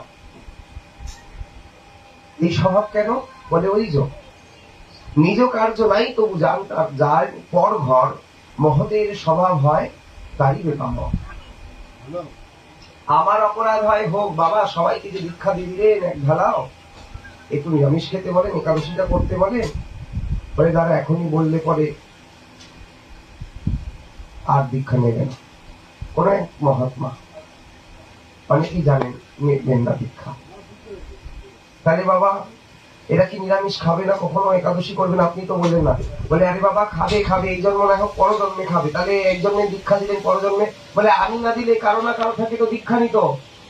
এই স্বভাব কেন? বলে ওই যে নিজ কার্য নাই তবু জান তার, যার পর ঘর মহতের স্বভাব হয় তারই বেকাম। আমার অপরাধ হয় হোক, বাবা সবাইকে যে দীক্ষা দিয়ে দিলেন এক ঢালাও, একটু নিরামিষ খেতে বলেন, একাদশীটা করতে বলেন, পরে যারা এখনই বললে পরে আর দীক্ষা নেবেন। কোন এক মহাত্মা, অনেকেই জানেন, নেবেন না দীক্ষা। তাহলে বাবা এরা কি নিরামিষ খাবে না, কখনো একাদশী করবে না? আপনি তো বললেন না। বলে আরে বাবা খাবে খাবে, এই জন্ম না হোক পরজন্মে খাবে। তাহলে এক জন্মে দীক্ষা দিলেন, পরজন্মে? বলে আমি না দিলে কারো না কারো থেকে তো দীক্ষা নিত,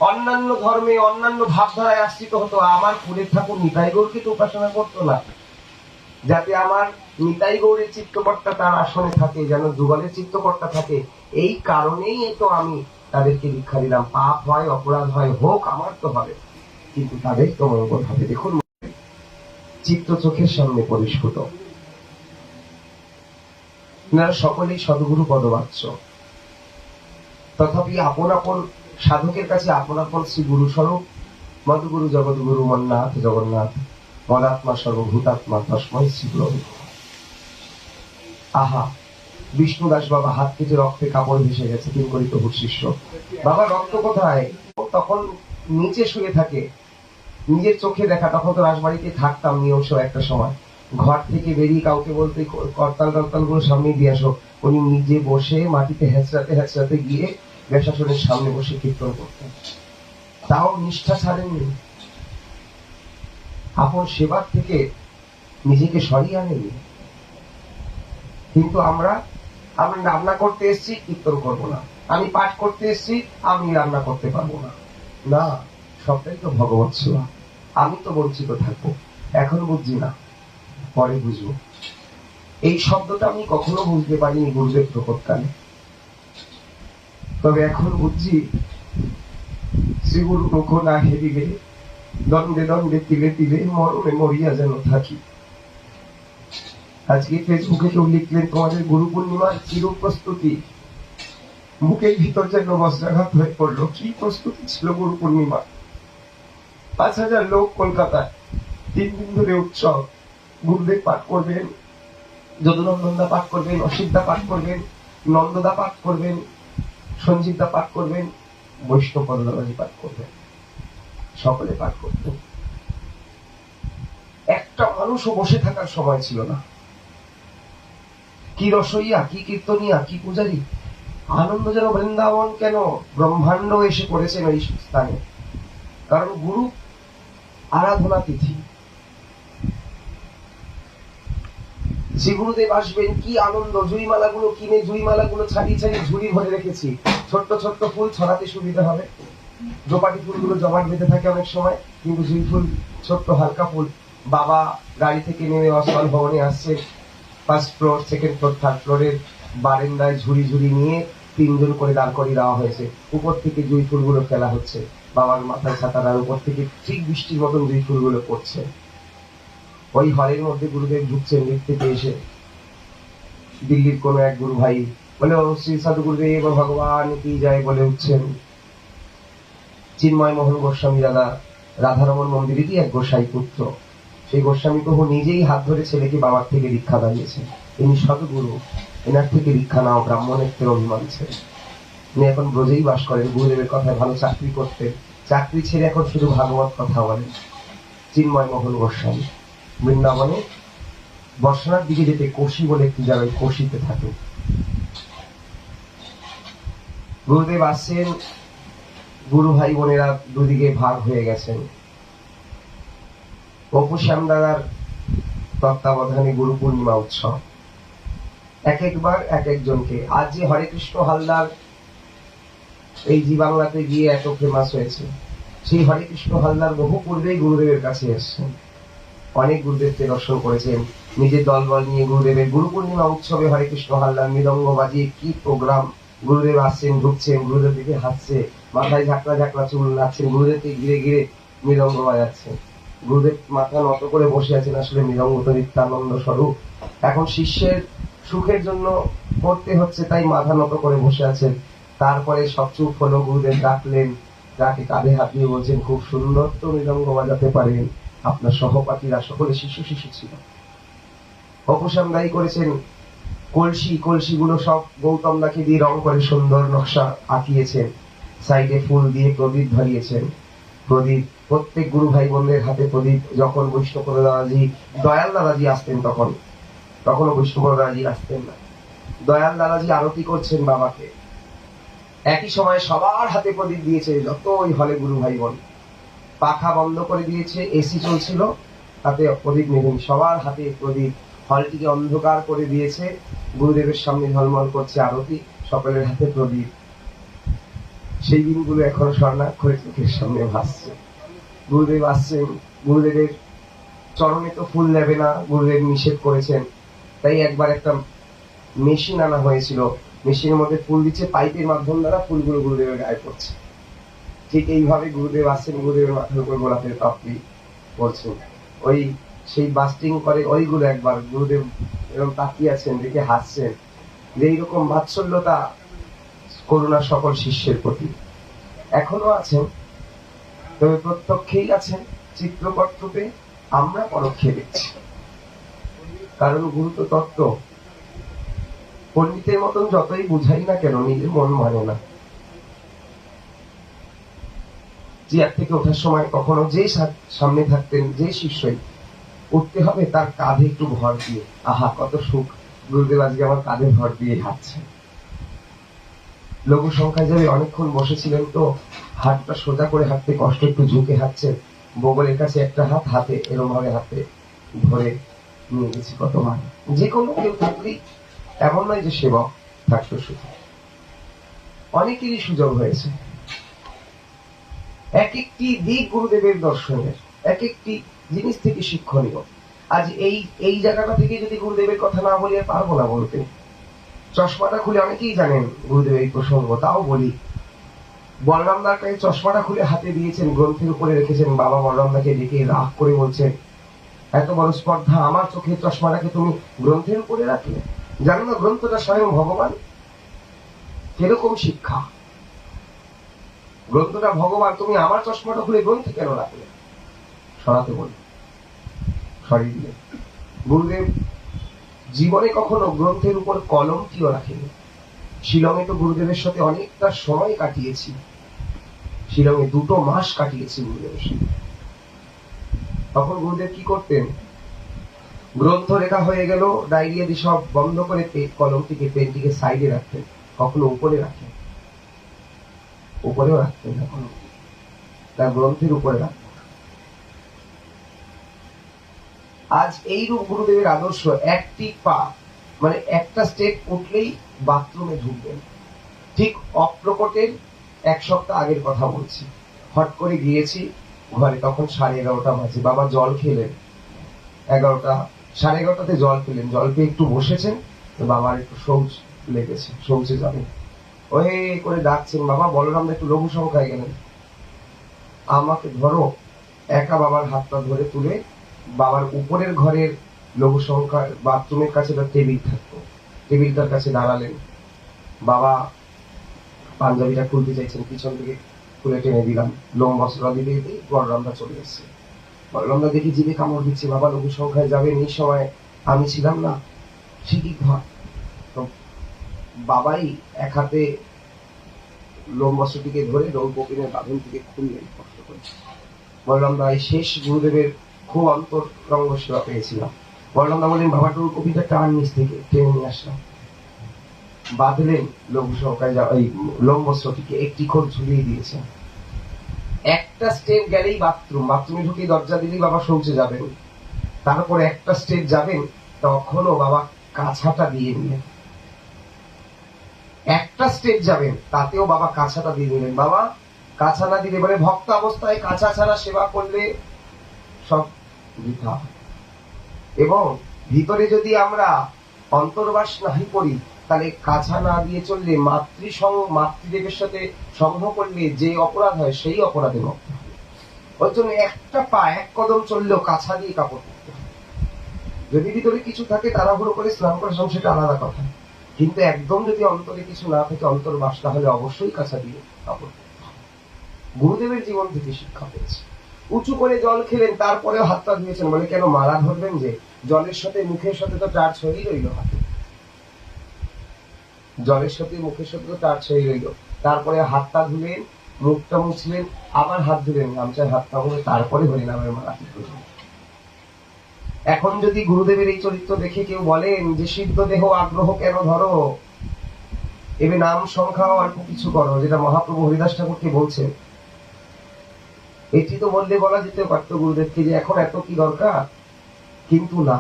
অন্যান্য ধর্মে অন্যান্য ভাবধারায় আশ্রিত হতো, আমার কুলের ঠাকুর নিতাই গৌরকে তো উপাসনা করতো না, যাতে আমার নিতাই গৌরের চিত্তকর্তা তার আসনে থাকে, যেন যুগলের চিত্তকর্তা থাকে। এই কারণেই তো আমি তাদেরকে দীক্ষা দিলাম। পাপ হয়, অপরাধ হয়, হোক, আমার তো হবে, কিন্তু তাদের তো মঙ্গল হবে। দেখুন চিত্ত চোখের সামনে পরিস্ফুট। সকলেই সদগুরু পদবাচ্য, তথাপি আপন আপন সাধকের কাছে আপন আপন শ্রী গুরু স্বরূপ মধুগুরু জগৎগুরু মন্নাথ জগন্নাথ মদাত্মা সর্বভূতাত্মা তস্মৈ শ্রী গুরু। আহা, বিষ্ণুদাস বাবা হাত কেটে রক্তে কাপড় ভেসে গেছে, তিন করি প্রভুর শিষ্য। বাবা রক্ত কোথায়? তখন নিচে শুয়ে থাকে, নিজের চোখে দেখা। তখন তো রাজবাড়িতে থাকতাম নিয়মস একটা সময়, ঘর থেকে বেরিয়ে কাউকে বলতে করতাল টরতাল গুলো সামনে দিয়ে আসো, উনি নিজে বসে মাটিতে হেঁচড়াতে হেঁচড়াতে গিয়ে বেশাসনের সামনে বসে কীর্তন করতেন। তাও নিষ্ঠা ছাড়েননি, আপন সেবার থেকে নিজেকে সরিয়ে আনেননি। কিন্তু আমরা আমি রান্না করতে এসেছি, কীর্তন করবো না। আমি পাঠ করতে এসেছি, আমি রান্না করতে পারবো না। না, সবটাই তো ভগবত সেবা। আমি তো বঞ্চিত থাকবো। এখন বুঝছি না, পরে বুঝবো। এই শব্দটা আমি কখনো বুঝতে পারিনি গুরুদেব প্রকটকালে, তবে এখন বুঝছি শ্রী গুরু মুখ না হেরিলে দণ্ডে দণ্ডে তিলে তিলে মরণে মরিয়া যেন থাকি। আজকে ফেসবুকে কেউ লিখলেন তোমাদের গুরু পূর্ণিমার চির প্রস্তুতি, মুখের ভিতর যেন বজ্রাঘাত হয়ে পড়লো। কি প্রস্তুতি ছিল গুরু পূর্ণিমা! 5,000 লোক কলকাতায়, 3 দিন ধরে উৎসব। গুরুদেব পাঠ করবেন, যদুনন্দনদা পাঠ করবেন, অসিতদা পাঠ করবেন, নন্দদা পাঠ করবেন, সঞ্জীবদা পাঠ করবেন, বৈষ্ণব দাদাজি পাঠ করবেন, সকলে পাঠ করতেন। একটা মানুষও বসে থাকার সময় ছিল না। কি রসইয়া, কি কীর্তনিয়া, কি পূজারী, আনন্দ যেন বৃন্দাবন কেন ব্রহ্মাণ্ড এসে পড়েছেন ওই স্থানে। কারণ গুরু আরাধনা তিথি, শ্রী গুরুদেব আসবেন, কি আনন্দ! জুইমালাগুলো কিনে জুইমালাগুলো ছাড়িয়ে ছাড়িয়ে ঝুড়ি ভরে রেখেছি। ছোট্ট ছোট্ট ফুল ছড়াতে সুবিধা হবে। জোপাটি ফুলগুলো জমাট বেঁধে থাকে অনেক সময়, কিন্তু জুই ফুল ছোট্ট হালকা ফুল। বাবা গাড়ি থেকে নেমে অসমান ভবনে আসছে, 1st floor, 2nd floor, 3rd ফ্লোরের বারান্দায় ঝুড়ি ঝুড়ি নিয়ে 3 জন করে দাঁড় করিয়ে দেওয়া হয়েছে। উপর থেকে জুই ফুলগুলো ফেলা হচ্ছে, বাবার মাথায় ছাতার উপর থেকে ঠিক বৃষ্টির মতন জুই ফুলগুলো পড়ছে। ওই হলের মধ্যে গুরুদেব ঢুকছেন দিক থেকে এসে। দিল্লির কোন এক গুরু ভাই বলে, ও শ্রী সাধু গুরুদেব ভগবান কি যায় বলে উঠছেন। চিন্ময় মোহন গোস্বামী দাদা রাধারমন মন্দিরেরই এক গোসাই পুত্র। সেই গোস্বামী প্রভু নিজেই হাত ধরে ছেলেকে বাবার থেকে দীক্ষা দাঁড়িয়েছেন। তিনি সদগুরু, এনার থেকে দীক্ষা নাও, ব্রাহ্মণের অভিমান ছেড়ে। উনি এখন ব্রজেই বাস করেন, গুরুদেবের কথায় ভালো চাকরি করতেন। চাকরি ছেড়ে এখন শুধু ভাগবত কথা বলেন। চিন্ময় মোহন গোস্বামী বৃন্দাবনে বর্ষার দিকে যেতে কোশি বলে একটি জায়গায়, কোশিতে থাকে। গুরুদেব আসছেন, গুরু ভাই বোনেরা দুদিকে ভাগ হয়ে গেছেন। অপু শ্যাম দাদার তত্ত্বাবধানে গুরু পূর্ণিমা উৎসব। এক একবার এক একজনকে। আজ যে হরে কৃষ্ণ হালদার এই জি বাংলাতে গিয়ে এত ফেমাস হয়েছে, সেই হরে কৃষ্ণ হালদার বহু পূর্বেই গুরুদেবের কাছে এসছেন, অনেক গুরুদেবকে দর্শন করেছেন। নিজের দলবল নিয়ে গুরুদেবের গুরু পূর্ণিমা উৎসবে হরে কৃষ্ণ হালদার মৃদঙ্গ বাজিয়ে কি প্রোগ্রাম! গুরুদেব আসছেন, ঢুকছেন, গুরুদেব দিকে হাসছে, মাথায় ঝাঁকড়া ঝাঁকড়া চুল নাচছেন, গুরুদেবকে ঘিরে ঘিরে মৃদঙ্গ বাজাচ্ছেন। গুরুদেব মাথা নত করে বসে আছেন। আসলে মৃদঙ্গ তো নিত্যানন্দ স্বরূপ, এখন শিষ্যের সুখের জন্য করতে হচ্ছে, তাই মাথা নত করে বসে আছেন। তারপরে সব চুপ হলো। গুরুদেব ডাকলেন, যাকে কাঁধে হাত দিয়ে বলছেন, খুব সুন্দর তো মৃদঙ্গ বাজাতে পারেন, আপনার সহপাঠীরা সকলে শিশু শিশু ছিল। অপসাম দায়ী করেছেন কলসিগুলো সব গৌতম দাকে দিয়ে রং করে সুন্দর নকশা আঁকিয়েছেন, সাইডে ফুল দিয়ে প্রদীপ ধরিয়েছেন। প্রদীপ প্রত্যেক গুরু ভাই বোনদের হাতে প্রদীপ। যখন বৈষ্ণব দাদাজি, দয়াল দাদাজি আসতেন, তখনও বৈষ্ণব দাদাজি আসতেন না। দয়াল দাদাজি আরতি করছেন বাবাকে, একই সময় সবার হাতে প্রদীপ দিয়েছে, যত ওই হলে গুরু ভাই বোন। পাখা বন্ধ করে দিয়েছে, এসি চলছিল, তাতে প্রদীপ নেবেন, সবার হাতে প্রদীপ। হলটিকে অন্ধকার করে দিয়েছে, গুরুদেবের সামনে ঝলমল করছে আরতি, সকলের হাতে প্রদীপ। সেই দিনগুলো এখন স্বর্ণাক্ষরে চোখের সামনে ভাসছে। গুরুদেব আসছেন, গুরুদেবের চরণে তো ফুল নেবে না, গুরুদেব নিষেধ করেছেন। তাই একবার একটা মেশিন আনা হয়েছিল, মেশিনের মধ্যে ফুল দিচ্ছে, পাইপের মাধ্যম দ্বারা ফুলগুলো গুরুদেবের গায়ে পড়ছে। ঠিক এইভাবে গুরুদেব আসছেন, গুরুদেবের মাথার উপর গোলাপের পাপড়ি পড়ছেন। ওই সেই বাস্টিং করে ওইগুলো একবার গুরুদেব এরকম তাকিয়ে আছেন, দেখে হাসছেন, যে এইরকম বাৎসল্যতা করুণা সকল শিষ্যের প্রতি এখনো আছেন। তবে প্রত্যক্ষেই আছেন, চিত্রপট রূপে, আমরা পরোক্ষে দেখছি। কারণ গুরু তো তত্ত্ব, পণ্ডিতের মতন যতই বুঝাই না কেন, নিজের মন মানে না। চেয়ার থেকে ওঠার সময় কখনো যে সামনে থাকতেন, যে শিষ্যই উঠতে হবে, তার কাঁধে একটু ভর দিয়ে, আহা কত সুখ, গুরুদেব আজকে আমার কাঁধে ভর দিয়ে হাঁটছে। লঘু সংখ্যায় যাবে, অনেকক্ষণ বসেছিলেন তো হাতটা সোজা করে হাঁটতে কষ্ট, একটু ঝুঁকে হাঁটছে। বগলের কাছে একটা হাত, হাতে এরম ভাবে হাতে ধরে নিয়ে গেছি কতবার। যে কোনো কেউ থাকলেই এমন নয় যে সেবক, থাকতো শুধু। অনেকেরই সুযোগ হয়েছে, এক একটি দিক গুরুদেবের দর্শনের, এক একটি জিনিস থেকে শিক্ষণীয়। আজ এই জায়গাটা থেকে যদি গুরুদেবের কথা না বলি আর পারবো না বলতে। চশমাটা খুলে, অনেকেই জানেন গুরুদেবের এই প্রসঙ্গ, তাও বলি। বলরামদার কাছে চশমাটা খুলে হাতে দিয়েছেন, গ্রন্থের উপরে রেখেছেন। বাবা বলরামদাকে ডেকে রাগ করে বলছেন, এত বড় স্পর্ধা, আমার চোখের চশমাটাকে তুমি গ্রন্থের উপরে রাখলে? জানো না গ্রন্থটা স্বয়ং ভগবান? কিরকম শিক্ষা! গ্রন্থটা ভগবান, তুমি আমার চশমাটা খুলে গ্রন্থে কেন রাখলে? সরাতে বলি, সরিয়ে দিলেন। গুরুদেব জীবনে কখনো গ্রন্থের উপর কলমটিও রাখেনি। শিলংয়ে তো গুরুদেবের সাথে অনেকটা সময় কাটিয়েছি, শিলংয়ে 2 মাস কাটিয়েছি গুরুদেবের সাথে। তখন গুরুদেব কি করতেন, গ্রন্থ লেখা হয়ে গেল, ডায়েরি আদি সব বন্ধ করে কলমটিকে, পেনটিকে সাইডে রাখতেন। কখনো উপরে রাখতেন, উপরেও রাখতেন না, কখনো তার গ্রন্থের উপরে রাখতেন। আজ এই রূপ গুরুদেবের আদর্শ। একটি পা, মানে একটা স্টেপ উঠলেই বাথরুমে ঢুকবেন। ঠিক অপ্রকটের 1 সপ্তাহ আগের কথা বলছি। হট করে গিয়েছি ঘরে, তখন 11:30 বাজে। বাবা জল খেলেন 11টা, 11:30 জল খেলেন। জল পেয়ে একটু বসেছেন, বাবার একটু শৌচ লেগেছে, শৌচে যাবেন। ওই করে ডাকছেন, বাবা বলরাম একটু লঘু সংখ্যায় গেলেন, আমাকে ধরো। একা বাবার হাতটা ধরে তুলে বাবার উপরের ঘরের লঘু সংখ্যার বাথরুমের কাছে টেবিল থাকতো, টেবিলটার কাছে দাঁড়ালেন। বাবা পাঞ্জাবিটা খুলতে চাইছেন, পিছন থেকে খুলে টেনে দিলাম। লোম মশলা দিতে দিতে বলরামদা চলে এসছে। বলরামদা দেখি জিভে কামড় দিচ্ছে, বাবা লঘু সংখ্যায় যাবেন, এই সময় আমি ছিলাম না, ঠিকই ঘর। তো বাবাই এক হাতে লোম বস্ত্রটিকে ধরে রৌপকিনের বাঁধন থেকে খুললেন কষ্ট করে। বলরামদা এই শেষ গুরুদেবের খুব অন্তরঙ্গ সেবা পেয়েছিলাম। বলরামদা বললেন, বাবা টুকপিটা টান নিচ থেকে টেনে নিয়ে আসলাম। বাঁধলেন লঘু সংখ্যায় এই লোম বস্ত্রটিকে, একটি খোল ঝুলিয়ে দিয়েছেন। একটা স্টেপ গেলেই বাথরুম, বাথরুমে ঢুকে দরজা দিলেই বাবা শৌচে যাবেন। তারপরে একটা স্টেপ যাবেন, তখনও বাবা কাছাটা দিয়ে নিলেন। একটা স্টেপ যাবেন, তাতেও বাবা কাছাটা দিয়ে নিলেন। বাবা কাছা না দিলে, মানে ভক্ত অবস্থায় কাছা ছাড়া সেবা করলে সব বৃথা। এবং ভিতরে যদি আমরা অন্তর্বাস নাহি করি, তাহলে কাছা না দিয়ে চললে, মাতৃদেবের সাথে সঙ্গ করলে যে অপরাধ হয়, সেই অপরাধে মুক্ত হয়। ওই জন্য একটা পা, 1 কদম চললেও কাছা দিয়ে কাপড় পরতে হয়। যদি ভিতরে কিছু থাকে, তাড়াহুড়ো করে স্নান করে সেটা আলাদা কথা। কিন্তু একদম যদি অন্তরে কিছু না থাকে, অন্তর্বাস, তাহলে অবশ্যই কাছা দিয়ে কাপড় পরতে হয়। গুরুদেবের জীবন থেকে শিক্ষা পেয়েছে। উঁচু করে জল খেলেন, তারপরেও হাতটা ধুয়েছেন। বলে, কেন মালা ধরবেন যে? জলের সাথে মুখের সাথে তো টাচ হয়েই রইল হাতে, জলের সাথে মুখের সাথে তো টাচ হয়ে রইল। তারপরে হাতটা ধুলেন, মুখটা মুছলেন, আবার হাত ধুলেন, গামছায় হাতটা মুছে, তারপরে হরিনামের মালা ঠিক করলেন। এখন যদি গুরুদেবের এই চরিত্র দেখে কেউ বলেন যে সিদ্ধ দেহ আগ্রহ কেন ধরো, এবে নাম সংখ্যা অল্প কিছু করো, যেটা মহাপ্রভু হরিদাস ঠাকুরকে বলছেন, এটি তো বললে বলা যেতে পারত গুরুদেবকে যে এখন এত কি দরকার। কিন্তু না,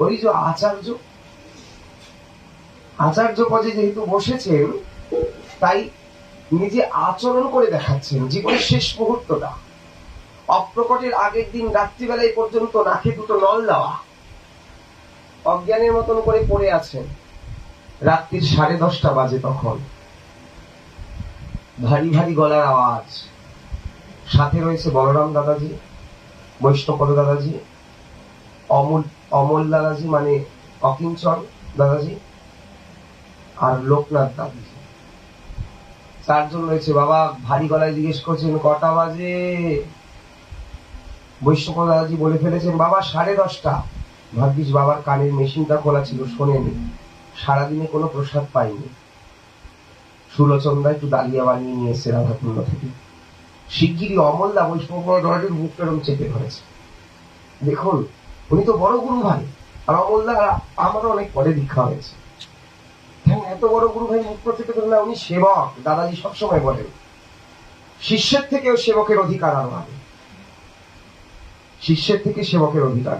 ওই যে আচার্য পদে যেহেতু বসেছেন, তাই নিজে আচরণ করে দেখাচ্ছেন। জীবনের শেষ মুহূর্তটা, অপ্রকটের আগের দিন রাত্রিবেলায় পর্যন্ত নাকে 2টো নল দেওয়া, অজ্ঞানের মতন করে পড়ে আছেন। রাত্রির 10:30 বাজে, তখন ভারী ভারী গলার আওয়াজ। সাথে রয়েছে বলরাম দাদাজি, বৈষ্ণবপদ দাদাজি, অমল দাদাজি মানে অকিঞ্চন দাদাজি, আর লোকনাথ দাদাজি। 4 জন রয়েছে। বাবা ভারী গলায় জিজ্ঞেস করছেন, কটা বাজে? বৈষ্ণব দাদাজি বলে ফেলেছেন, বাবা 10:30। ভাগ্যিস বাবার কানের মেশিনটা খোলা ছিল, শোনেনি। সারাদিনে কোনো প্রসাদ পাইনি। সুলোচনদা একটু ডালিয়া বানিয়ে নিয়ে এসে রাধাকুণ্ড থেকে। শিগগিরই অমলদা বৈষ্ণব দাদাজির মুখটা চেপে ধরেছে। দেখুন, উনি তো বড় গুরু ভাই, আর অমলদা আমারও অনেক পরে দীক্ষা হয়েছে। এত বড় গুরু ভাই মুখ চেপে ধরলে, উনি সেবক। দাদাজি সবসময় বলেন, শিষ্যের থেকেও সেবকের অধিকার আরো আগে, শিষ্যের থেকে সেবকের অধিকার।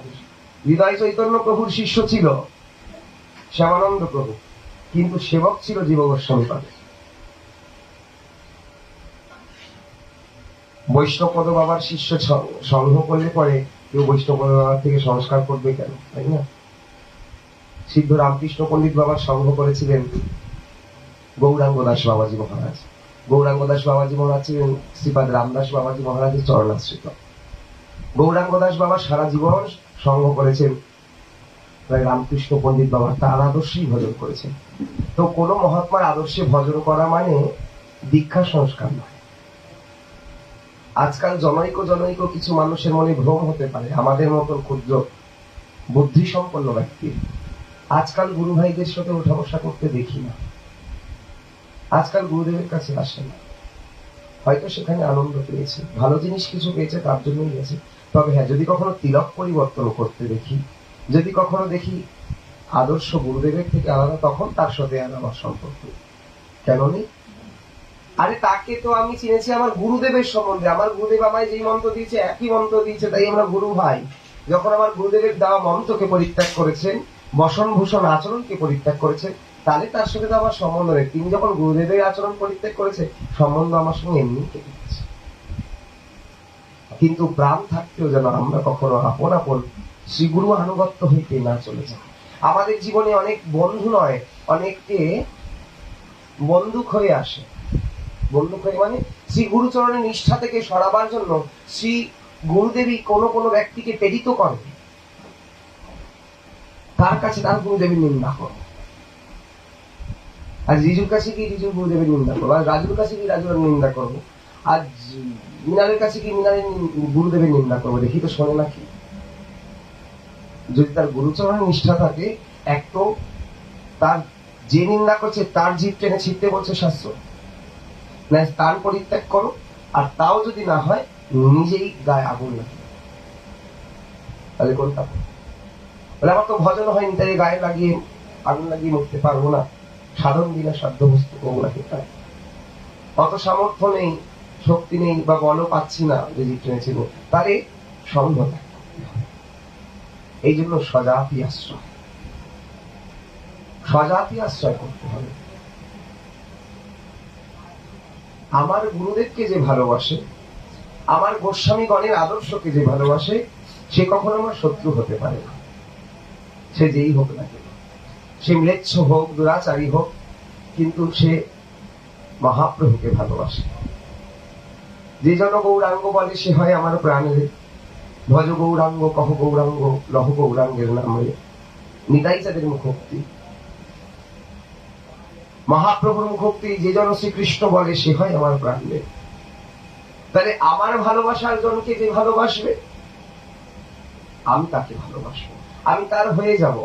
হৃদয় চৈতন্য প্রভুর শিষ্য ছিল শ্যামানন্দ প্রভু, কিন্তু সেবক ছিল জীব গোস্বামী পাদের। বৈষ্ণবপদ বাবার শিষ্য সংগ্রহ করলে পরে কেউ বৈষ্ণবপদ বাবার থেকে সংস্কার করবে কেন, তাই না? সিদ্ধ রামকৃষ্ণ পণ্ডিত বাবার সংগ্রহ করেছিলেন গৌরাঙ্গ দাস বাবাজি মহারাজ। গৌরাঙ্গ দাস বাবাজি মহারাজ ছিলেন শ্রীপাদ রামদাস বাবাজি মহারাজের চরণাশ্রিত। গৌরাঙ্গ দাস বাবা সারা জীবন সংগ্রহ করেছেন রামকৃষ্ণ পণ্ডিত বাবা, তার আদর্শেই ভজন করেছেন। তো কোনো মহাত্মার আদর্শে ভজন করা মানে দীক্ষা সংস্কার নয়। আজকাল জনৈক কিছু মানুষের মনে ভ্রম হতে পারে, আমাদের মতন ক্ষুদ্র বুদ্ধি সম্পন্ন ব্যক্তির। আজকাল গুরু ভাইদের সাথে ওঠা বসা করতে দেখি না, আজকাল গুরুদেবের কাছে আসে না। হয়তো সেখানে আনন্দ পেয়েছে, ভালো জিনিস কিছু পেয়েছে, তার জন্যই গেছে। তবে হ্যাঁ, যদি কখনো তিলক পরিবর্তন করতে দেখি, যদি কখনো দেখি আদর্শ গুরুদেবের থেকে আলাদা, তখন তার সাথে আর আমার সম্পর্ক কেন নেই? আরে তাকে তো আমি চিনেছি আমার গুরুদেবের সম্বন্ধে, আমার গুরুদেব আমায় যেই মন্ত্র দিয়েছে একই মন্ত্র দিয়েছে, তাই আমরা গুরু ভাই। যখন আমার গুরুদেবের দেওয়া মন্ত্রকে পরিত্যাগ করেছেন, বসন ভূষণ আচরণকে পরিত্যাগ করেছেন, তাহলে তার সাথে তো আমার সম্বন্ধ নেই। তিনি যখন গুরুদেবের আচরণ পরিত্যাগ করেছে, সম্বন্ধ আমার সঙ্গে এমনি কেটে গেছে। কিন্তু প্রাণ থাকতেও যেন আমরা কখনো আপন আপন শ্রী গুরু আনুগত্য হইতে না চলে যাই। আমাদের জীবনে অনেক বন্ধু নয়, অনেককে বন্দুক হয়ে আসে। বন্দুক হয়ে মানে শ্রী গুরুচরণের নিষ্ঠা থেকে সরাবার জন্য শ্রী গুরুদেবী কোনো ব্যক্তিকে প্রেরিত করে, তার কাছে তার গুরুদেবীর নিন্দা করে। আর রিজুর কাছে কি রিজুর গুরুদেবের নিন্দা করবো, আর রাজুর কাছে কি রাজুর নিন্দা করবো, আর মিনারের কাছে কি মিনারের গুরুদেবের নিন্দা করবো। দেখি তো শোনে নাকি? যদি তার গুরুচরণের নিষ্ঠা থাকে, এক তো তার যে নিন্দা করছে তার জিভ টেনে ছিটতে বলছে শাস্ত্র, না স্থান পরিত্যাগ করো। আর তাও যদি না হয়, নিজেই গায়ে আগুন লাগে। তাহলে কোনটা? বলে আমার তো ভজন হয়নি, তাই গায়ে লাগিয়ে আগুন লাগিয়ে মরতে পারবো না, সাধন দিনে সাধ্য বস্তু ওগুলাকে পায়, অত সামর্থ্য নেই, শক্তি নেই, বা বলও পাচ্ছি না যে জিভ টেনেছিল, তাহলে সঙ্গ ত্যাগ করতে হবে। এই জন্য স্বজাতি আশ্রয় করতে হবে। আমার গুরুদেবকে যে ভালোবাসে, আমার গোস্বামীগণের আদর্শকে যে ভালোবাসে, সে কখনো আমার শত্রু হতে পারে না, সে যেই হোক না কেন। সে ম্লেচ্ছ হোক, দুরাচারী হোক, কিন্তু সে মহাপ্রভুকে ভালোবাসে। যে জন গৌরাঙ্গ বলে, সে হয় আমার প্রাণের। ভজ গৌরাঙ্গ, কহ গৌরাঙ্গ, লহ গৌরাঙ্গের নামে। নিতাই চাঁদের মুখোক্তি, মহাপ্রভুর মুখোক্তি। যে জন শ্রীকৃষ্ণ বলে, সে হয় আমার প্রাণের। তাহলে আমার ভালোবাসার জনকে যে ভালোবাসবে, আমি তাকে ভালোবাসবো, আমি তার হয়ে যাব।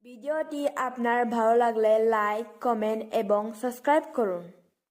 ভিডিওটি আপনার ভালো লাগলে লাইক, কমেন্ট এবং সাবস্ক্রাইব করুন।